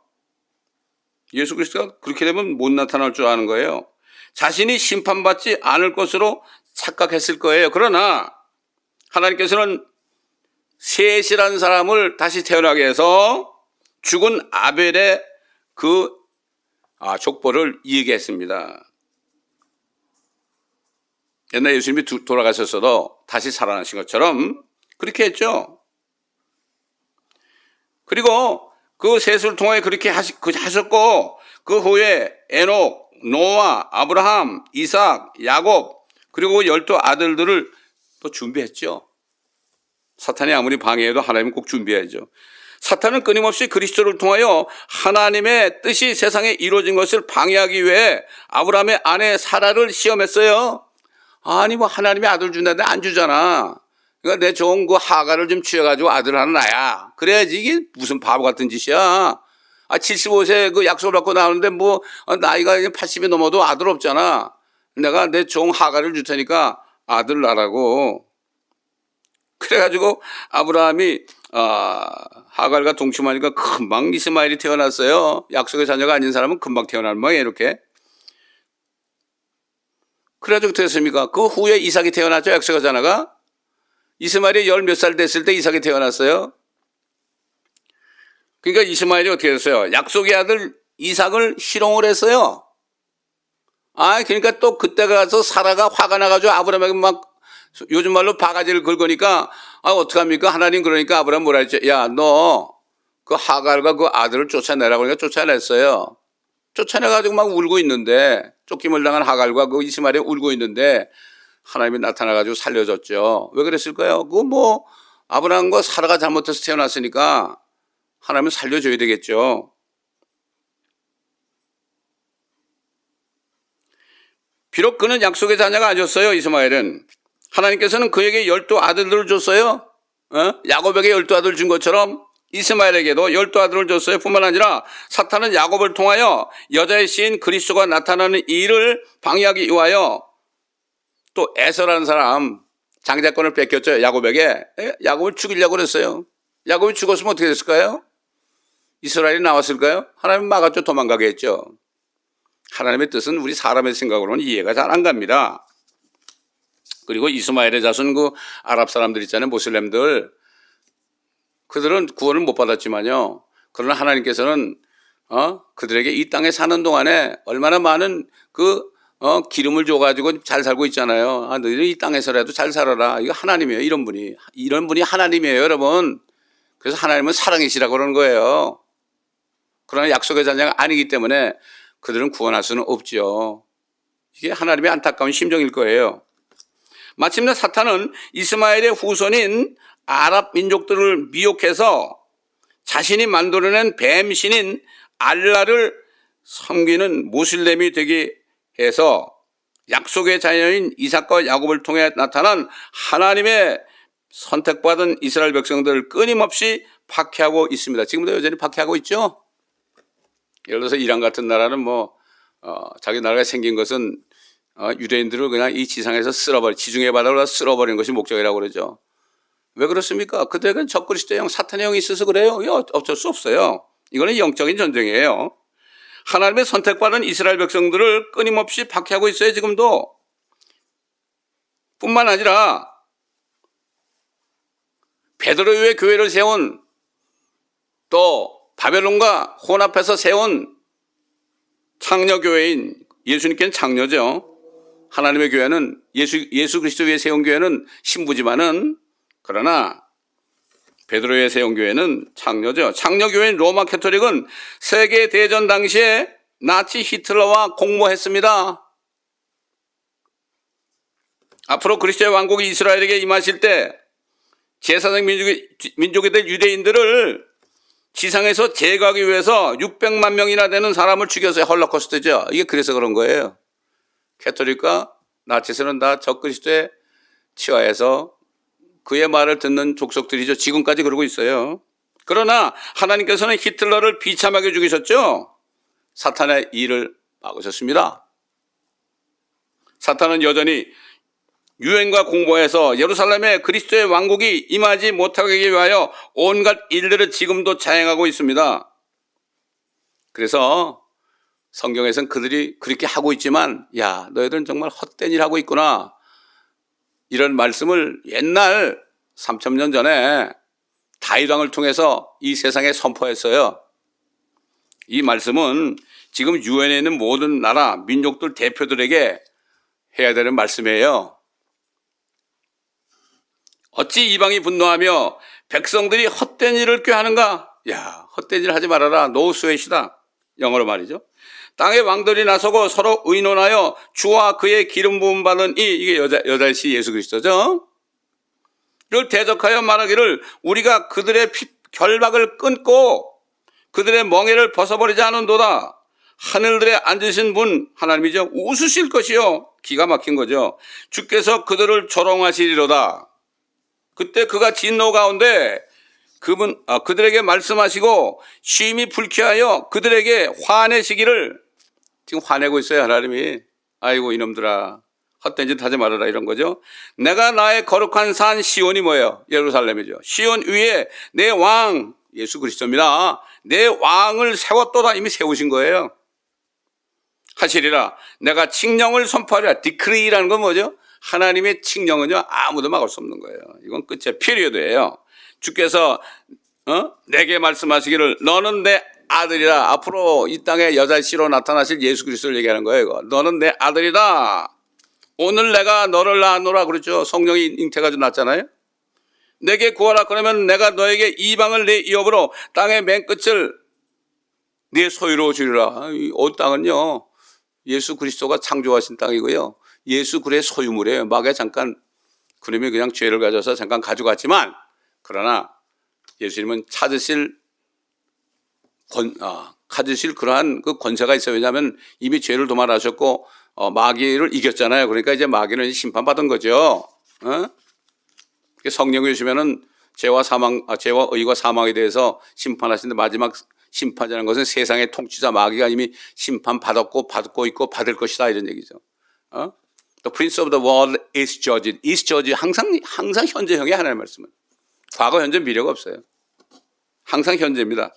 예수 그리스도가 그렇게 되면 못 나타날 줄 아는 거예요. 자신이 심판받지 않을 것으로 착각했을 거예요. 그러나 하나님께서는 셋이라는 사람을 다시 태어나게 해서 죽은 아벨의 그 족보를 이기게 했습니다. 옛날 예수님이 돌아가셨어도 다시 살아나신 것처럼 그렇게 했죠. 그리고 그 셋을 통해 그렇게 하셨고 그 후에 에녹, 노아, 아브라함, 이삭, 야곱 그리고 12 아들들을 또 준비했죠. 사탄이 아무리 방해해도 하나님은 꼭 준비해야죠. 사탄은 끊임없이 그리스도를 통하여 하나님의 뜻이 세상에 이루어진 것을 방해하기 위해 아브라함의 아내 사라를 시험했어요. 아니 뭐 하나님의 아들 준다는데 안 주잖아. 그러니까 내 좋은 그 하가를 좀 취해가지고 아들 하나 낳아. 그래야지. 이게 무슨 바보 같은 짓이야. 75세 그 약속을 받고 나오는데 뭐 나이가 80이 넘어도 아들 없잖아. 내가 내 종 하가를 줄 테니까 아들 낳으라고. 그래가지고 아브라함이 하갈과 동침하니까 금방 이스마엘이 태어났어요. 약속의 자녀가 아닌 사람은 금방 태어나는 모양이에요, 이렇게. 그래가지고 어떻게 됐습니까? 그 후에 이삭이 태어났죠, 약속의 자녀가. 이스마엘이 10몇 살 됐을 때 이삭이 태어났어요. 그러니까 이스마엘이 어떻게 됐어요? 약속의 아들 이삭을 희롱을 했어요. 그러니까 또 그때 가서 사라가 화가 나가지고 아브라함에게 막 요즘 말로 바가지를 긁으니까 어떡합니까? 하나님 그러니까 아브라함 뭐라 했죠? 야, 너 그 하갈과 그 아들을 쫓아내라고 그러니까 쫓아냈어요. 쫓아내가지고 막 울고 있는데 쫓김을 당한 하갈과 그 이스마엘이 울고 있는데 하나님이 나타나가지고 살려줬죠. 왜 그랬을까요? 그거 뭐 아브라함과 사라가 잘못해서 태어났으니까 하나님은 살려줘야 되겠죠. 비록 그는 약속의 자녀가 아니었어요. 이스마엘은. 하나님께서는 그에게 12 아들들을 줬어요. 야곱에게 12 아들을 준 것처럼 이스마엘에게도 12 아들을 줬어요. 뿐만 아니라 사탄은 야곱을 통하여 여자의 씨인 그리스도가 나타나는 일을 방해하기 위하여 또 에서라는 사람 장자권을 뺏겼죠. 야곱에게. 야곱을 죽이려고 그랬어요. 야곱이 죽었으면 어떻게 됐을까요? 이스라엘이 나왔을까요? 하나님 막았죠. 도망가게 했죠. 하나님의 뜻은 우리 사람의 생각으로는 이해가 잘 안 갑니다. 그리고 이스마엘의 자손 그 아랍 사람들 있잖아요. 모슬렘들. 그들은 구원을 못 받았지만요. 그러나 하나님께서는 그들에게 이 땅에 사는 동안에 얼마나 많은 기름을 줘가지고 잘 살고 있잖아요. 너희들 이 땅에서라도 잘 살아라. 이거 하나님이에요. 이런 분이 하나님이에요, 여러분. 그래서 하나님은 사랑이시라고 그러는 거예요. 그러나 약속의 자녀가 아니기 때문에 그들은 구원할 수는 없죠. 이게 하나님의 안타까운 심정일 거예요. 마침내 사탄은 이스마엘의 후손인 아랍 민족들을 미혹해서 자신이 만들어낸 뱀신인 알라를 섬기는 모슬렘이 되게 해서 약속의 자녀인 이삭과 야곱을 통해 나타난 하나님의 선택받은 이스라엘 백성들을 끊임없이 박해하고 있습니다. 지금도 여전히 박해하고 있죠. 예를 들어서 이란 같은 나라는 자기 나라가 생긴 것은 유대인들을 그냥 이 지상에서 지중해 바다로 쓸어버리는 것이 목적이라고 그러죠. 왜 그렇습니까? 그들에게는 적그리스도의 영, 사탄의 영이 있어서 그래요. 어쩔 수 없어요. 이거는 영적인 전쟁이에요. 하나님의 선택받은 이스라엘 백성들을 끊임없이 박해하고 있어요, 지금도. 뿐만 아니라 베드로의 교회를 세운, 또 바벨론과 혼합해서 세운 창녀교회인, 예수님께는 창녀죠. 하나님의 교회는 예수 그리스도 위에 세운 교회는 신부지만은, 그러나 베드로의 세운 교회는 창녀죠. 창녀교회인 로마 캐토릭은 세계대전 당시에 나치 히틀러와 공모했습니다. 앞으로 그리스도의 왕국이 이스라엘에게 임하실 때 제사장 민족이 될 유대인들을 지상에서 제거하기 위해서 600만 명이나 되는 사람을 죽였어요. 헐로코스트죠. 이게 그래서 그런 거예요. 캐토릭과 나치스는 다 적그리스도에 치하해서 그의 말을 듣는 족속들이죠. 지금까지 그러고 있어요. 그러나 하나님께서는 히틀러를 비참하게 죽이셨죠. 사탄의 일을 막으셨습니다. 사탄은 여전히 유엔과 공모해서 예루살렘에 그리스도의 왕국이 임하지 못하게 위하여 온갖 일들을 지금도 자행하고 있습니다. 그래서 성경에서는 그들이 그렇게 하고 있지만, 야, 너희들은 정말 헛된 일 하고 있구나, 이런 말씀을 옛날 3000년 전에 다윗 왕을 통해서 이 세상에 선포했어요. 이 말씀은 지금 유엔에 있는 모든 나라 민족들 대표들에게 해야 되는 말씀이에요. 어찌 이방이 분노하며 백성들이 헛된 일을 꾀하는가? 야, 헛된 일 하지 말아라. No sweat이다. 영어로 말이죠. 땅의 왕들이 나서고 서로 의논하여 주와 그의 기름 부음 받은 이게 여자이시 예수 그리스도죠. 이를 대적하여 말하기를 우리가 그들의 결박을 끊고 그들의 멍에를 벗어버리지 않은도다. 하늘들에 앉으신 분 하나님이죠. 웃으실 것이요. 기가 막힌 거죠. 주께서 그들을 조롱하시리로다. 그때 그가 진노 가운데 그들에게 말씀하시고 심히 불쾌하여 그들에게 화내시기를, 지금 화내고 있어요, 하나님이. 아이고 이놈들아, 헛된 짓 하지 말아라, 이런 거죠. 내가 나의 거룩한 산 시온이 뭐예요? 예루살렘이죠. 시온 위에 내 왕 예수 그리스도입니다. 내 왕을 세웠도다. 이미 세우신 거예요. 하시리라. 내가 칙령을 선포하리라. 디크리라는 건 뭐죠? 하나님의 칙령은요, 아무도 막을 수 없는 거예요. 이건 끝에 피리어드예요. 주께서 내게 말씀하시기를 너는 내 아들이라. 앞으로 이 땅에 여자씨로 나타나실 예수 그리스도를 얘기하는 거예요. 이거. 너는 내 아들이다. 오늘 내가 너를 낳았노라 그랬죠. 성령이 잉태가지고 낳았잖아요. 내게 구하라. 그러면 내가 너에게 이방을 내 이업으로 땅의 맨 끝을 네 소유로 주리라. 이 땅은요, 예수 그리스도가 창조하신 땅이고요, 예수 그리스도의 소유물이에요. 마귀가 잠깐 그놈이 그냥 죄를 가져서 잠깐 가져갔지만, 그러나 예수님은 찾으실 그러한 그 권세가 있어요. 왜냐하면 이미 죄를 도말하셨고 마귀를 이겼잖아요. 그러니까 이제 마귀는 심판받은 거죠. 성령이 오시면은 죄와 의와 사망에 대해서 심판하시는데, 마지막 심판이라는 것은 세상의 통치자 마귀가 이미 심판받았고 받고 있고 받을 것이다, 이런 얘기죠. The prince of the world is judged. is judged. 항상 현재형의 하나님의 말씀은. 과거, 현재, 미래가 없어요. 항상 현재입니다.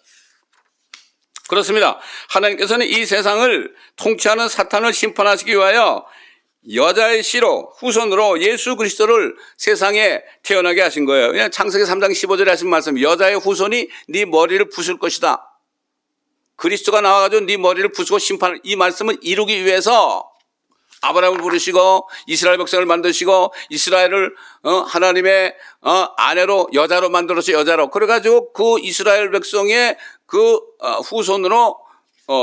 그렇습니다. 하나님께서는 이 세상을 통치하는 사탄을 심판하시기 위하여 여자의 씨로 후손으로 예수 그리스도를 세상에 태어나게 하신 거예요. 그냥 창세기 3장 15절에 하신 말씀, 여자의 후손이 네 머리를 부술 것이다. 그리스도가 나와가지고 네 머리를 부수고 심판을, 이 말씀을 이루기 위해서 아브라함을 부르시고 이스라엘 백성을 만드시고 이스라엘을 하나님의 아내로, 여자로 만들어서 여자로, 그래가지고 그 이스라엘 백성의 그 후손으로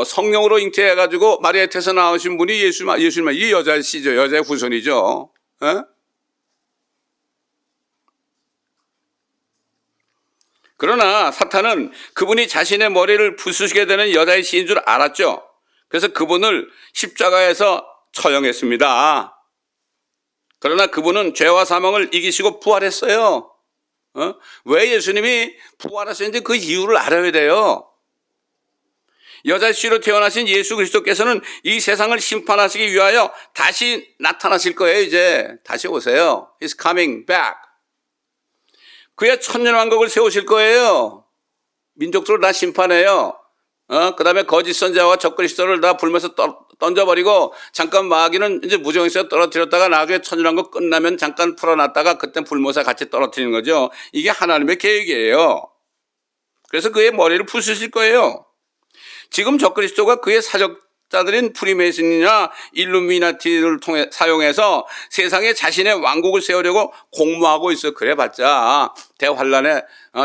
성령으로 잉태해가지고 마리아의 태에서 나오신 분이 예수님, 이 여자의 씨죠. 여자의 후손이죠. 그러나 사탄은 그분이 자신의 머리를 부수시게 되는 여자의 씨인 줄 알았죠. 그래서 그분을 십자가에서 처형했습니다. 그러나 그분은 죄와 사망을 이기시고 부활했어요. 왜 예수님이 부활하셨는지 그 이유를 알아야 돼요. 여자 씨로 태어나신 예수 그리스도께서는 이 세상을 심판하시기 위하여 다시 나타나실 거예요. 이제 다시 오세요. He's coming back. 그의 천년왕국을 세우실 거예요. 민족들을 다 심판해요. 그 다음에 거짓 선자와 적그리스도를 다 불면서 던져버리고, 잠깐 마귀는 이제 무정에서 떨어뜨렸다가 나중에 천년왕국 끝나면 잠깐 풀어놨다가 그때 불모사 같이 떨어뜨리는 거죠. 이게 하나님의 계획이에요. 그래서 그의 머리를 부수실 거예요. 지금 적그리스도가 그의 사적자들인 프리메이슨이나 일루미나티를 사용해서 세상에 자신의 왕국을 세우려고 공모하고 있어. 그래봤자 대환란에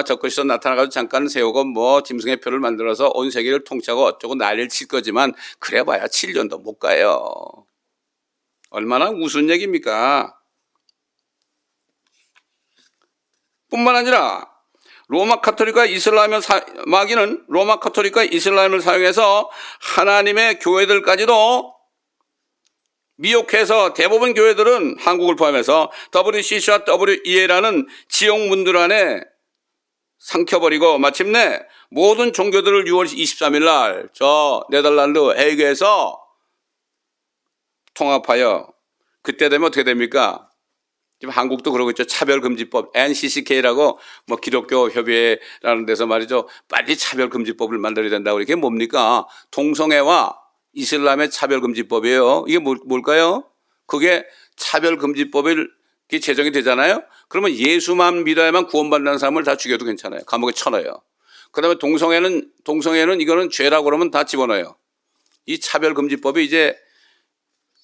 적그리스도 나타나가지고 잠깐 세우고 뭐 짐승의 표를 만들어서 온 세계를 통치하고 어쩌고 난리를 칠 거지만, 그래봐야 7년도 못 가요. 얼마나 우스운 얘기입니까? 뿐만 아니라 로마 카톨릭과 이슬람을 마귀는 로마 카톨릭과 이슬람을 사용해서 하나님의 교회들까지도 미혹해서, 대부분 교회들은 한국을 포함해서 WCC와 WEA라는 지옥문들 안에 삼켜버리고 마침내 모든 종교들을 6월 23일 날 저 네덜란드 헤이그에서 통합하여, 그때 되면 어떻게 됩니까? 지금 한국도 그러고 있죠. 차별금지법, NCCK라고 뭐 기독교 협의회라는 데서 말이죠. 빨리 차별금지법을 만들어야 된다고. 이게 뭡니까? 동성애와 이슬람의 차별금지법이에요. 이게 뭘까요? 그게 차별금지법이 제정이 되잖아요. 그러면 예수만 믿어야만 구원받는 사람을 다 죽여도 괜찮아요. 감옥에 쳐넣어요. 그 다음에 동성애는 이거는 죄라고 그러면 다 집어넣어요. 이 차별금지법이 이제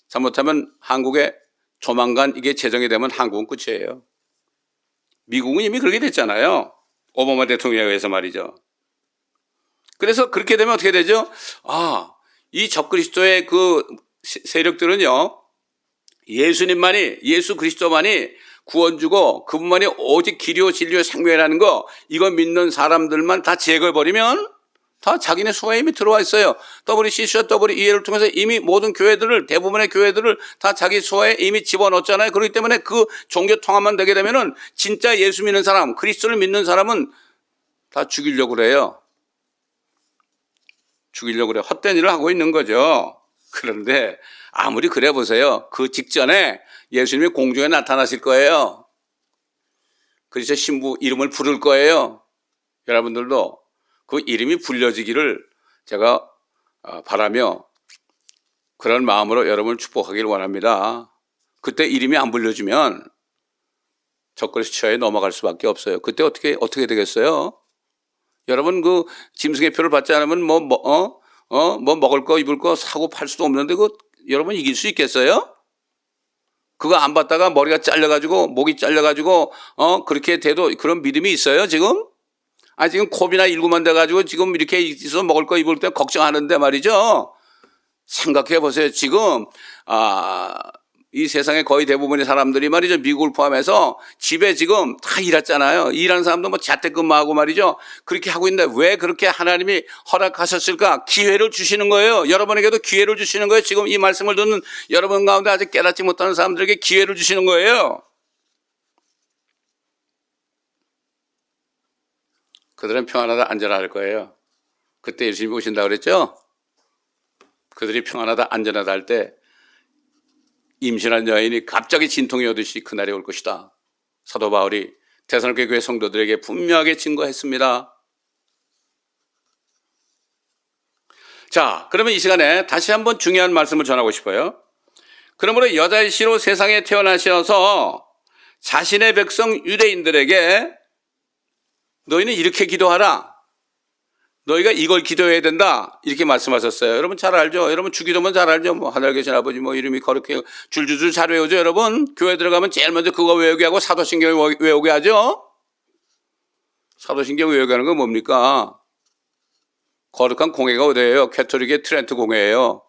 잘못하면 한국에 조만간 이게 제정이 되면 한국은 끝이에요. 미국은 이미 그렇게 됐잖아요. 오바마 대통령에 의해서 말이죠. 그래서 그렇게 되면 어떻게 되죠? 이 적그리스도의 그 세력들은요, 예수 그리스도만이 구원 주고 그분만이 오직 길이요 진리요 생명이라는 거, 이거 믿는 사람들만 다 제거해버리면 다 자기네 수하에 이미 들어와 있어요. WCC와 WEA를 통해서 이미 모든 교회들을, 대부분의 교회들을 다 자기 수하에 이미 집어넣었잖아요. 그렇기 때문에 그 종교 통합만 되게 되면은 진짜 예수 믿는 사람, 그리스도를 믿는 사람은 다 죽이려고 그래요. 죽이려고 그래요. 헛된 일을 하고 있는 거죠. 그런데 아무리 그래 보세요. 그 직전에 예수님이 공중에 나타나실 거예요. 그래서 신부 이름을 부를 거예요. 여러분들도 그 이름이 불려지기를 제가 바라며 그런 마음으로 여러분을 축복하기를 원합니다. 그때 이름이 안 불려지면 적그리스도에 넘어갈 수밖에 없어요. 그때 어떻게 되겠어요? 여러분 그 짐승의 표를 받지 않으면 뭐 먹을 거 입을 거 사고 팔 수도 없는데 여러분 이길 수 있겠어요? 그거 안 받다가 머리가 잘려가지고 목이 잘려가지고 그렇게 돼도 그런 믿음이 있어요 지금? 지금 코비나19만 돼가지고 지금 이렇게 있어 먹을 거 입을 때 걱정하는데 말이죠. 생각해 보세요. 지금 이 세상의 거의 대부분의 사람들이 말이죠, 미국을 포함해서 집에 지금 다 일했잖아요. 일하는 사람도 뭐 자택근무하고 말이죠. 그렇게 하고 있는데 왜 그렇게 하나님이 허락하셨을까? 기회를 주시는 거예요. 여러분에게도 기회를 주시는 거예요. 지금 이 말씀을 듣는 여러분 가운데 아직 깨닫지 못하는 사람들에게 기회를 주시는 거예요. 그들은 평안하다 안전할 거예요. 그때 예수님이 오신다고 그랬죠? 그들이 평안하다 안전하다 할 때 임신한 여인이 갑자기 진통이 오듯이 그날이 올 것이다. 사도 바울이 데살로니가 교회 성도들에게 분명하게 증거했습니다. 자, 그러면 이 시간에 다시 한번 중요한 말씀을 전하고 싶어요. 그러므로 여자이시로 세상에 태어나셔서 자신의 백성 유대인들에게 너희는 이렇게 기도하라. 너희가 이걸 기도해야 된다. 이렇게 말씀하셨어요. 여러분 잘 알죠? 여러분 주기도문 잘 알죠? 뭐 하늘 계신 아버지 뭐 이름이 거룩해 줄줄줄 잘 외우죠, 여러분? 교회 들어가면 제일 먼저 그거 외우게 하고 사도신경 외우게 하죠? 사도신경 외우게 하는 건 뭡니까? 거룩한 공회가 어디예요? 캐톨릭의 트렌트 공회예요.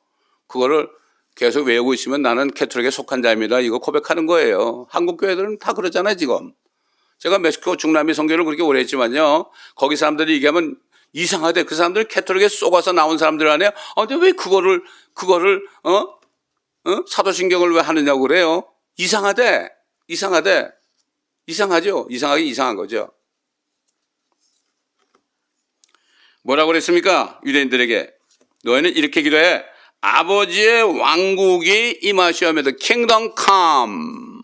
그거를 계속 외우고 있으면 나는 캐톨릭에 속한 자입니다. 이거 고백하는 거예요. 한국 교회들은 다 그러잖아요, 지금. 제가 멕시코 중남미 선교를 그렇게 오래 했지만요. 거기 사람들이 얘기하면 이상하대. 그 사람들은 캐톨릭에 쏘가서 나온 사람들 아니에요? 근데 왜 그거를, 사도신경을 왜 하느냐고 그래요? 이상하대. 이상하죠? 이상하긴 이상한 거죠. 뭐라고 그랬습니까? 유대인들에게. 너희는 이렇게 기도해. 아버지의 왕국이 임하시오며 킹덤 컴.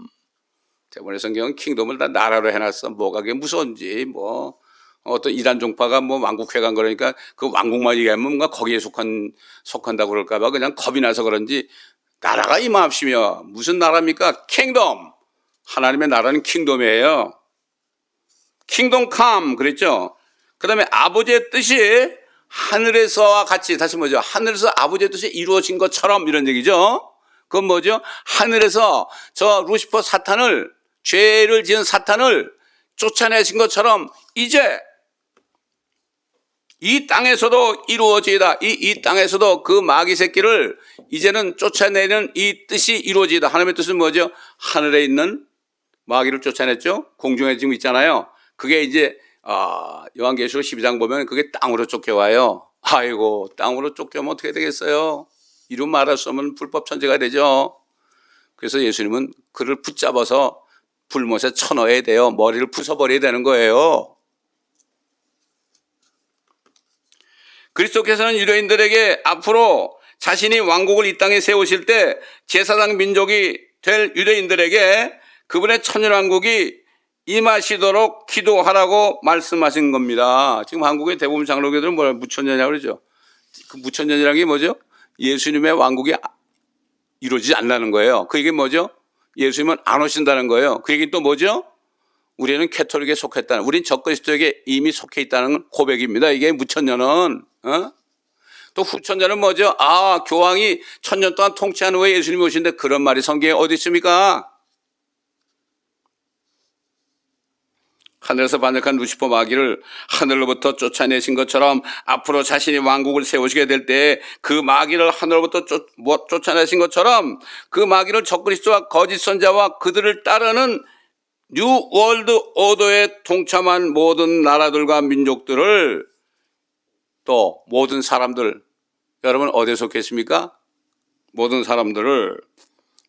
대본의 성경은 킹덤을 다 나라로 해놨어. 뭐가 그게 무서운지 뭐 어떤 이단 종파가 뭐 왕국회관 그러니까 그 왕국만 얘기하면 뭔가 거기에 속한다고 그럴까봐 그냥 겁이 나서 그런지 나라가 임하시며 무슨 나라입니까? 킹덤. 하나님의 나라는 킹덤이에요. 킹덤 컴 그랬죠. 그 다음에 아버지의 뜻이 하늘에서와 같이 다시 뭐죠? 하늘에서 아버지의 뜻이 이루어진 것처럼 이런 얘기죠. 그건 뭐죠? 하늘에서 저 루시퍼 사탄을 죄를 지은 사탄을 쫓아내신 것처럼 이제 이 땅에서도 이루어지이다. 이 땅에서도 그 마귀 새끼를 이제는 쫓아내는 이 뜻이 이루어지이다. 하나님의 뜻은 뭐죠? 하늘에 있는 마귀를 쫓아냈죠. 공중에 지금 있잖아요. 그게 이제 요한계시록 12장 보면 그게 땅으로 쫓겨와요. 아이고 땅으로 쫓겨오면 어떻게 되겠어요? 이루 말할 수 없는 불법 천재가 되죠. 그래서 예수님은 그를 붙잡아서 불못에 쳐넣어야 돼요. 머리를 부숴버려야 되는 거예요. 그리스도께서는 유대인들에게 앞으로 자신이 왕국을 이 땅에 세우실 때 제사장 민족이 될 유대인들에게 그분의 천년왕국이 임하시도록 기도하라고 말씀하신 겁니다. 지금 한국의 대부분 장로교들은 뭐라 무천년이라고 그러죠. 그 무천년이라는 게 뭐죠? 예수님의 왕국이 이루어지지 않는다는 거예요. 그 얘기 뭐죠? 예수님은 안 오신다는 거예요. 그 얘기는 또 뭐죠? 우리는 캐톨릭에 속했다는, 우린 적그리스도에게 이미 속해 있다는 고백입니다. 이게 무천년은. 또 후천년은 뭐죠? 교황이 1000년 동안 통치한 후에 예수님이 오신데 그런 말이 성경에 어디 있습니까? 하늘에서 반역한 루시퍼 마귀를 하늘로부터 쫓아내신 것처럼 앞으로 자신이 왕국을 세우시게 될 때 그 마귀를 하늘로부터 쫓아내신 것처럼 그 마귀를 적그리스도와 거짓 선자와 그들을 따르는 뉴 월드 오더에 동참한 모든 나라들과 민족들을 또 모든 사람들, 여러분 어디에 속했습니까? 모든 사람들을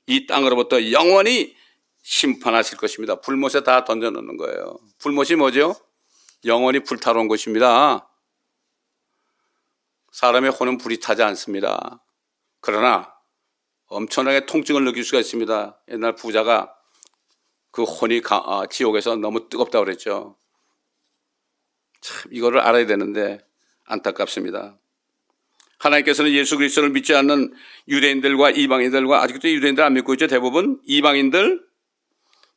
이 땅으로부터 영원히 심판하실 것입니다. 불못에 다 던져놓는 거예요. 불못이 뭐죠? 영원히 불타러운 것입니다. 사람의 혼은 불이 타지 않습니다. 그러나 엄청나게 통증을 느낄 수가 있습니다. 옛날 부자가 그 혼이 지옥에서 너무 뜨겁다고 그랬죠. 참 이거를 알아야 되는데 안타깝습니다. 하나님께서는 예수 그리스도를 믿지 않는 유대인들과 이방인들과 아직도 유대인들 안 믿고 있죠. 대부분 이방인들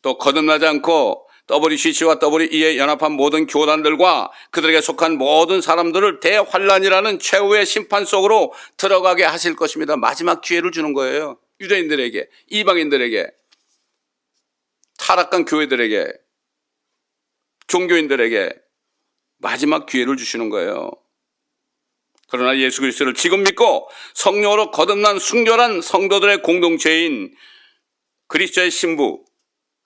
또 거듭나지 않고 WCC와 WE에 연합한 모든 교단들과 그들에게 속한 모든 사람들을 대환란이라는 최후의 심판 속으로 들어가게 하실 것입니다. 마지막 기회를 주는 거예요. 유대인들에게, 이방인들에게, 타락한 교회들에게, 종교인들에게 마지막 기회를 주시는 거예요. 그러나 예수 그리스도를 지금 믿고 성령으로 거듭난 순결한 성도들의 공동체인 그리스도의 신부,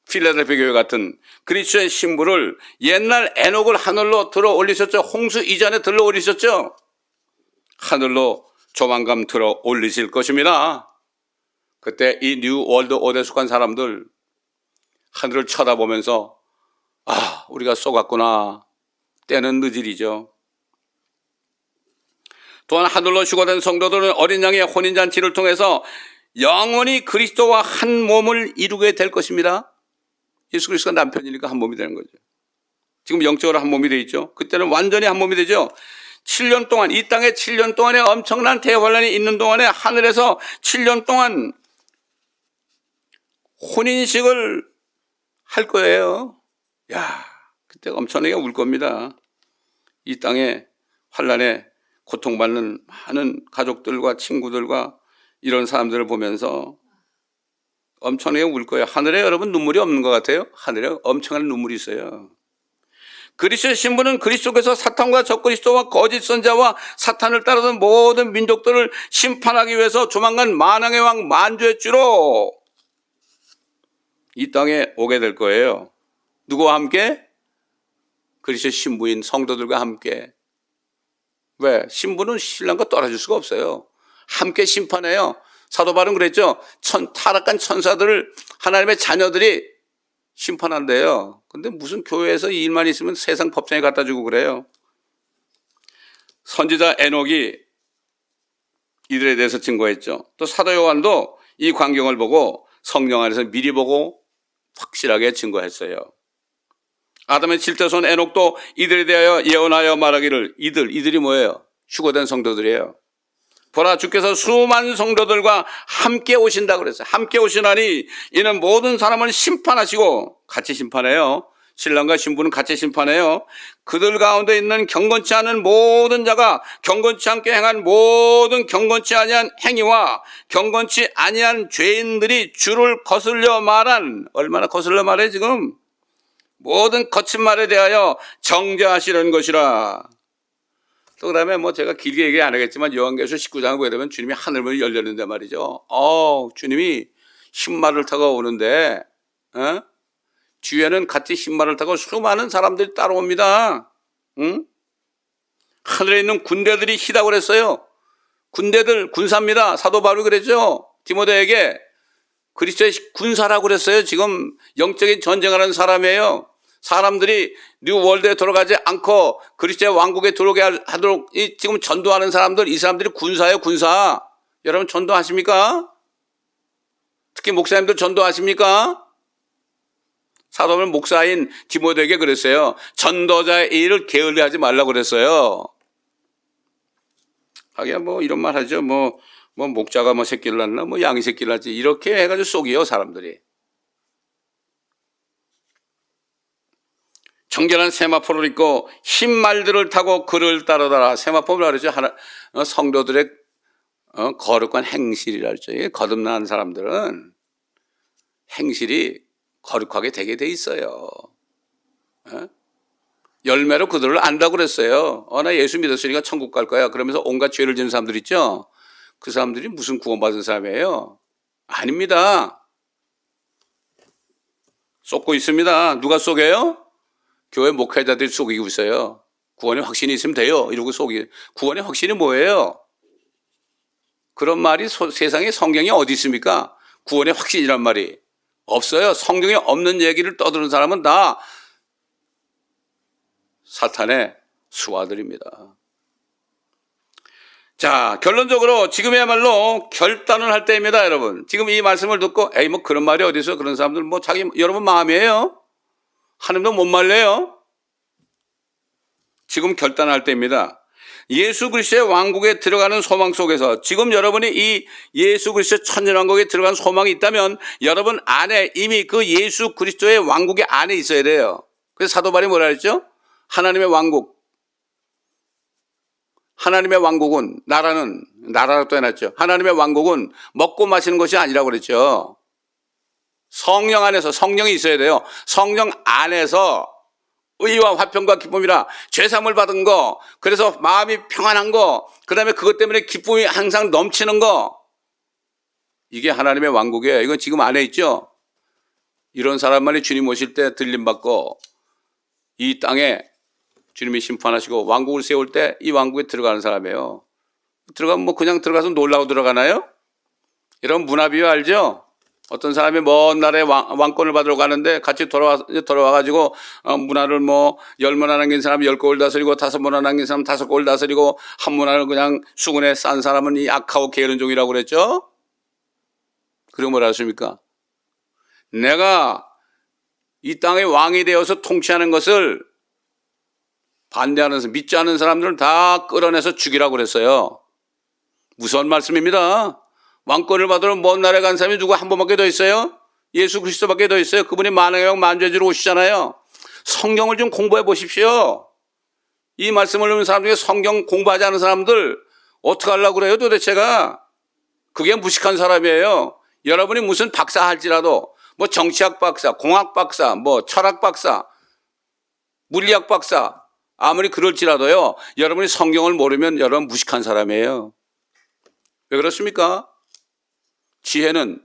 필라델피아 교회 같은 그리스도의 신부를 옛날 에녹을 하늘로 들어 올리셨죠. 홍수 이전에 들어 올리셨죠. 하늘로 조만간 들어 올리실 것입니다. 그때 이 뉴 월드 오더에 속한 사람들 하늘을 쳐다보면서 우리가 쏘갔구나. 때는 늦으리죠. 또한 하늘로 휴거된 성도들은 어린 양의 혼인잔치를 통해서 영원히 그리스도와 한 몸을 이루게 될 것입니다. 예수 그리스도가 남편이니까 한 몸이 되는 거죠. 지금 영적으로 한 몸이 되어 있죠. 그때는 완전히 한 몸이 되죠. 7년 동안 이 땅에 7년 동안에 엄청난 대환란이 있는 동안에 하늘에서 7년 동안 혼인식을 할 거예요. 야, 그때 엄청나게 울 겁니다. 이 땅에 환난에 고통받는 많은 가족들과 친구들과 이런 사람들을 보면서 엄청나게 울 거예요. 하늘에 여러분 눈물이 없는 것 같아요? 하늘에 엄청난 눈물이 있어요. 그리스도의 신부는 그리스도께서 사탄과 적그리스도와 거짓 선자와 사탄을 따르던 모든 민족들을 심판하기 위해서 조만간 만왕의 왕 만주의 주로 이 땅에 오게 될 거예요. 누구와 함께? 그리스도의 신부인 성도들과 함께. 왜? 신부는 신랑과 떨어질 수가 없어요. 함께 심판해요. 사도 바울은 그랬죠. 타락한 천사들을 하나님의 자녀들이 심판한대요. 근데 무슨 교회에서 이 일만 있으면 세상 법정에 갖다 주고 그래요. 선지자 에녹이 이들에 대해서 증거했죠. 또 사도 요한도 이 광경을 보고 성령 안에서 미리 보고 확실하게 증거했어요. 아담의 7대손 에녹도 이들에 대하여 예언하여 말하기를, 이들이 뭐예요? 휴거된 성도들이에요. 보라, 주께서 수많은 성도들과 함께 오신다 그랬어요. 함께 오시나니 이는 모든 사람을 심판하시고, 같이 심판해요. 신랑과 신부는 같이 심판해요. 그들 가운데 있는 경건치 않은 모든 자가 경건치 않게 행한 모든 경건치 아니한 행위와 경건치 아니한 죄인들이 주를 거슬려 말한, 얼마나 거슬려 말해 지금? 모든 거친 말에 대하여 정죄하시는 것이라. 또 그다음에 뭐 제가 길게 얘기 안 하겠지만 요한계시록 19장을 보게 되면 주님이 하늘문이 열렸는데 말이죠. 주님이 흰말을 타고 오는데 뒤에는 같이 흰말을 타고 수많은 사람들이 따라옵니다. 응? 하늘에 있는 군대들이 희다고 그랬어요. 군대들, 군사입니다. 사도 바울이 그랬죠. 디모데에게 그리스도의 군사라고 그랬어요. 지금 영적인 전쟁을 하는 사람이에요. 사람들이 뉴월드에 들어가지 않고 그리스도의 왕국에 들어오게 하도록 지금 전도하는 사람들, 이 사람들이 군사예요, 군사. 여러분 전도하십니까? 특히 목사님들 전도하십니까? 사도 바울은 목사인 디모데에게 그랬어요. 전도자의 일을 게을리하지 말라고 그랬어요. 하긴 뭐 이런 말 하죠. 뭐 목자가 뭐 새끼를 낳나, 뭐 양이 새끼를 낳지. 이렇게 해가지고 속이요, 사람들이. 정결한 세마포를 입고 흰 말들을 타고 그를 따르더라. 세마포를 그러죠. 성도들의 거룩한 행실이라 그러죠. 거듭난 사람들은 행실이 거룩하게 되게 돼 있어요. 열매로 그들을 안다고 그랬어요. 나 예수 믿었으니까 천국 갈 거야. 그러면서 온갖 죄를 지은 사람들 있죠. 그 사람들이 무슨 구원받은 사람이에요? 아닙니다. 쏟고 있습니다. 누가 속여요? 교회 목회자들이 속이고 있어요. 구원의 확신이 있으면 돼요. 이러고 구원의 확신이 뭐예요? 그런 말이 세상에 성경에 어디 있습니까? 구원의 확신이란 말이 없어요. 성경에 없는 얘기를 떠드는 사람은 다 사탄의 수하들입니다. 자, 결론적으로 지금이야말로 결단을 할 때입니다, 여러분. 지금 이 말씀을 듣고 뭐 그런 말이 어디 있어? 그런 사람들 여러분 마음이에요. 하나님도 못 말려요. 지금 결단할 때입니다. 예수 그리스도의 왕국에 들어가는 소망 속에서 지금 여러분이 이 예수 그리스도의 천년왕국에 들어간 소망이 있다면 여러분 안에 이미 그 예수 그리스도의 왕국의 안에 있어야 돼요. 그래서 사도 바울이 뭐라 했죠? 하나님의 왕국은 나라로 또 해놨죠. 하나님의 왕국은 먹고 마시는 것이 아니라고 그랬죠. 성령 안에서, 성령이 있어야 돼요. 성령 안에서 의와 화평과 기쁨이라 죄사함을 받은 거, 그래서 마음이 평안한 거, 그 다음에 그것 때문에 기쁨이 항상 넘치는 거, 이게 하나님의 왕국이에요. 이건 지금 안에 있죠. 이런 사람만이 주님 오실 때 들림받고 이 땅에 주님이 심판하시고 왕국을 세울 때 이 왕국에 들어가는 사람이에요. 들어가면 뭐 그냥 들어가서 놀라고 들어가나요? 이런 문화비유 알죠? 어떤 사람이 먼 나라에 왕권을 받으러 가는데 같이 돌아와가지고 문화를 뭐 10문화 남긴 사람이 10곡을 다스리고 5문화 남긴 사람 5곡을 다스리고 한 문화를 그냥 수군에 싼 사람은 이 악하고 게으른종이라고 그랬죠? 그리고 뭐라 하십니까? 내가 이 땅의 왕이 되어서 통치하는 것을 반대하는, 믿지 않는 사람들은 다 끌어내서 죽이라고 그랬어요. 무서운 말씀입니다. 왕권을 받으러 먼 나라에 간 사람이 누구 한 번밖에 더 있어요? 예수 그리스도밖에 더 있어요. 그분이 만왕의 왕 만주해주러 오시잖아요. 성경을 좀 공부해 보십시오. 이 말씀을 읽는 사람 중에 성경 공부하지 않은 사람들 어떻게 하려고 그래요 도대체가. 그게 무식한 사람이에요. 여러분이 무슨 박사 할지라도 뭐 정치학 박사, 공학 박사, 뭐 철학 박사, 물리학 박사 아무리 그럴지라도요. 여러분이 성경을 모르면 여러분 무식한 사람이에요. 왜 그렇습니까? 지혜는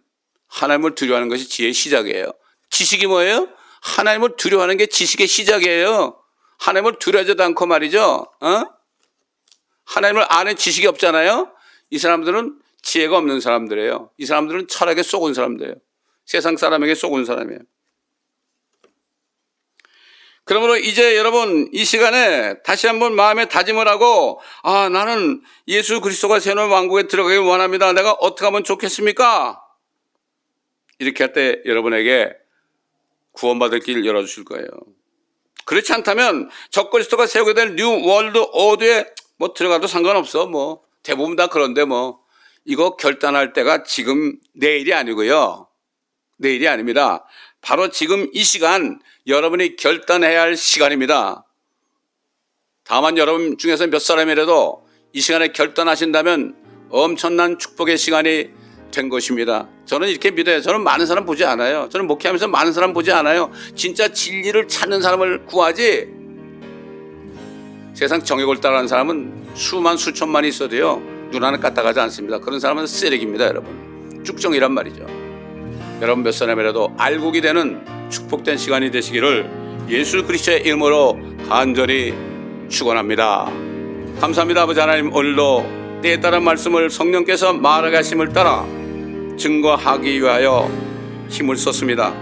하나님을 두려워하는 것이 지혜의 시작이에요. 지식이 뭐예요? 하나님을 두려워하는 게 지식의 시작이에요. 하나님을 두려워하지도 않고 말이죠. 하나님을 아는 지식이 없잖아요. 이 사람들은 지혜가 없는 사람들이에요. 이 사람들은 철학에 속은 사람들이에요. 세상 사람에게 속은 사람이에요. 그러므로 이제 여러분 이 시간에 다시 한번 마음에 다짐을 하고 나는 예수 그리스도가 새로운 왕국에 들어가길 원합니다. 내가 어떻게 하면 좋겠습니까? 이렇게 할 때 여러분에게 구원받을 길 열어주실 거예요. 그렇지 않다면 적그리스도가 세우게 될 뉴 월드 오드에 뭐 들어가도 상관없어. 뭐 대부분 다 그런데 뭐 이거 결단할 때가 지금 내일이 아니고요. 내일이 아닙니다. 바로 지금 이 시간 여러분이 결단해야 할 시간입니다. 다만 여러분 중에서 몇 사람이라도 이 시간에 결단하신다면 엄청난 축복의 시간이 된 것입니다. 저는 이렇게 믿어요. 저는 많은 사람 보지 않아요. 저는 목회하면서 많은 사람 보지 않아요. 진짜 진리를 찾는 사람을 구하지 세상 정욕을 따라하는 사람은 수만 수천만이 있어도요 눈 하나 까딱하지 않습니다. 그런 사람은 쓰레기입니다. 여러분 쭉정이란 말이죠. 여러분 몇 사람이라도 알곡이 되는 축복된 시간이 되시기를 예수 그리스도의 이름으로 간절히 축원합니다. 감사합니다. 아버지 하나님, 오늘도 때에 따른 말씀을 성령께서 말하게 하심을 따라 증거하기 위하여 힘을 썼습니다.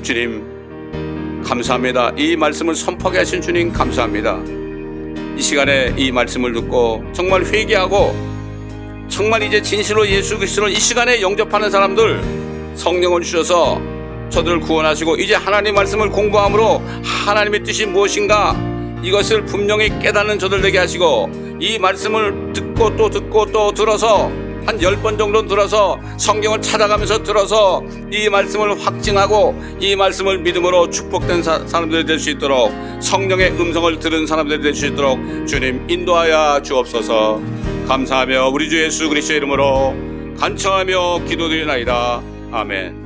주님 감사합니다. 이 말씀을 선포하게 하신 주님 감사합니다. 이 시간에 이 말씀을 듣고 정말 회개하고 정말 이제 진실로 예수 그리스도를 이 시간에 영접하는 사람들 성령을 주셔서 저들을 구원하시고 이제 하나님 말씀을 공부함으로 하나님의 뜻이 무엇인가 이것을 분명히 깨닫는 저들 되게 하시고 이 말씀을 듣고 또 들어서 한 10번 정도 들어서 성경을 찾아가면서 들어서 이 말씀을 확증하고 이 말씀을 믿음으로 축복된 사람들이 될 수 있도록 성령의 음성을 들은 사람들이 될 수 있도록 주님 인도하여 주옵소서. 감사하며 우리 주 예수 그리스도의 이름으로 간청하며 기도드리나이다. 아멘.